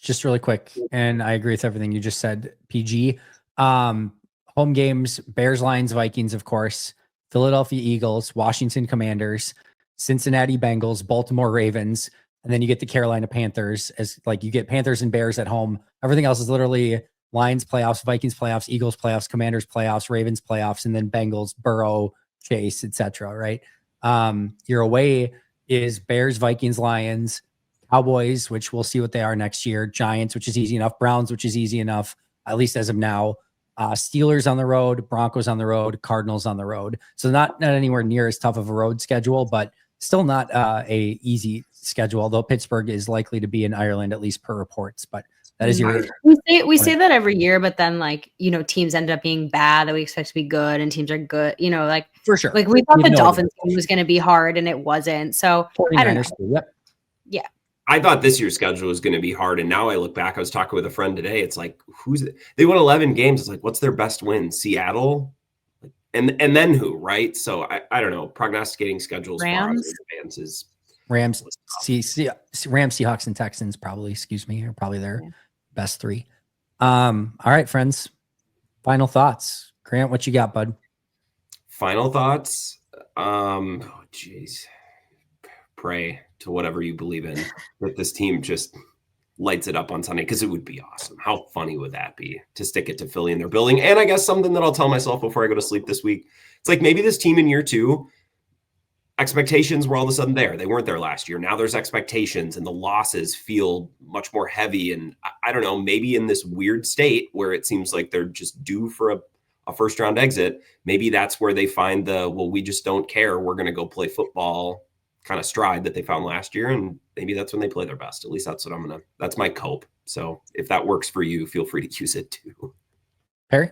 Just really quick. And I agree with everything you just said, PG. home games, Bears, Lions, Vikings, of course, Philadelphia Eagles, Washington Commanders, Cincinnati Bengals, Baltimore Ravens, and then you get the Carolina Panthers as like you get Panthers and Bears at home. Everything else is literally Lions playoffs, Vikings playoffs, Eagles playoffs, Commanders playoffs, Ravens playoffs, and then Bengals, Burrow, Chase, etc. Right? Your away is Bears, Vikings, Lions, Cowboys, which we'll see what they are next year, Giants, which is easy enough, Browns, which is easy enough, at least as of now. Steelers on the road, Broncos on the road, Cardinals on the road. So not anywhere near as tough of a road schedule, but still not a easy schedule, although Pittsburgh is likely to be in Ireland, at least per reports. But that is your... We say that every year, but then teams ended up being bad that we expect to be good, and teams are good, like for sure. Like we thought the Dolphins game was going to be hard, and it wasn't. So I don't know. Yep. Yeah. I thought this year's schedule was going to be hard, and now I look back. I was talking with a friend today. It's like, they won 11 games. It's like, what's their best win? Seattle, and then who? Right? So I don't know. Prognosticating schedules Rams, far in advance is Rams, Seahawks, and Texans probably. Excuse me, are probably their best three. All right, friends. Final thoughts, Grant. What you got, bud? Final thoughts. Jeez. Pray to whatever you believe in that this team just lights it up on Sunday, because it would be awesome. How funny would that be to stick it to Philly in their building? And I guess something that I'll tell myself before I go to sleep this week, it's like maybe this team in year 2, expectations were all of a sudden there. They weren't there last year. Now there's expectations, and the losses feel much more heavy. And I don't know, maybe in this weird state where it seems like they're just due for a first round exit, maybe that's where they find we just don't care. We're going to go play football kind of stride that they found last year, and maybe that's when they play their best. At least that's what that's my cope. So if that works for you, feel free to use it too. Perri?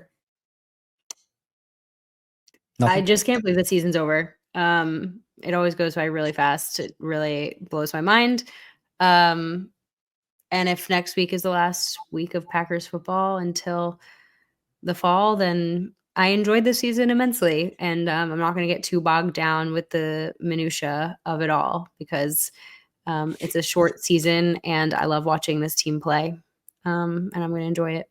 Nothing? I just can't believe the season's over. It always goes by really fast. It really blows my mind. And if next week is the last week of Packers football until the fall, then I enjoyed the season immensely, and I'm not going to get too bogged down with the minutia of it all, because it's a short season, and I love watching this team play, and I'm going to enjoy it.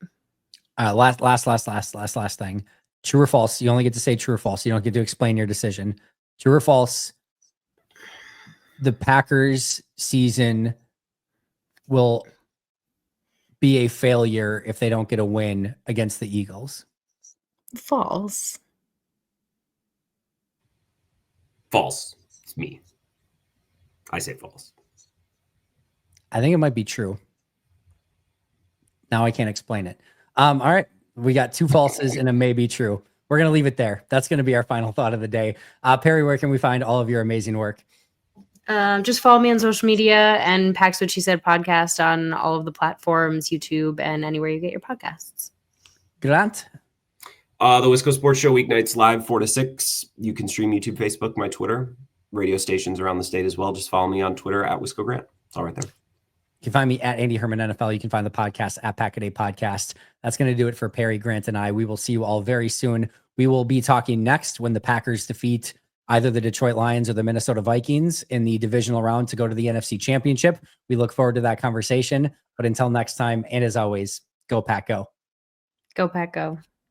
Last thing. True or false? You only get to say true or false. You don't get to explain your decision. True or false? The Packers season will be a failure if they don't get a win against the Eagles. False. False. It's me. I say false. I think it might be true. Now I can't explain it. All right. We got 2 falses and a maybe true. We're going to leave it there. That's going to be our final thought of the day. Perri, where can we find all of your amazing work? Just follow me on social media and Pax What She Said podcast on all of the platforms, YouTube, and anywhere you get your podcasts. Grant? The Wisco Sports Show weeknights live 4 to 6. You can stream YouTube, Facebook, my Twitter, radio stations around the state as well. Just follow me on Twitter at Wisco Grant. It's all right there. You can find me at Andy Herman NFL. You can find the podcast at Pack-A-Day Podcast. That's going to do it for Perri, Grant, and I. We will see you all very soon. We will be talking next when the Packers defeat either the Detroit Lions or the Minnesota Vikings in the divisional round to go to the NFC Championship. We look forward to that conversation. But until next time, and as always, go Pack Go. Go Pack Go.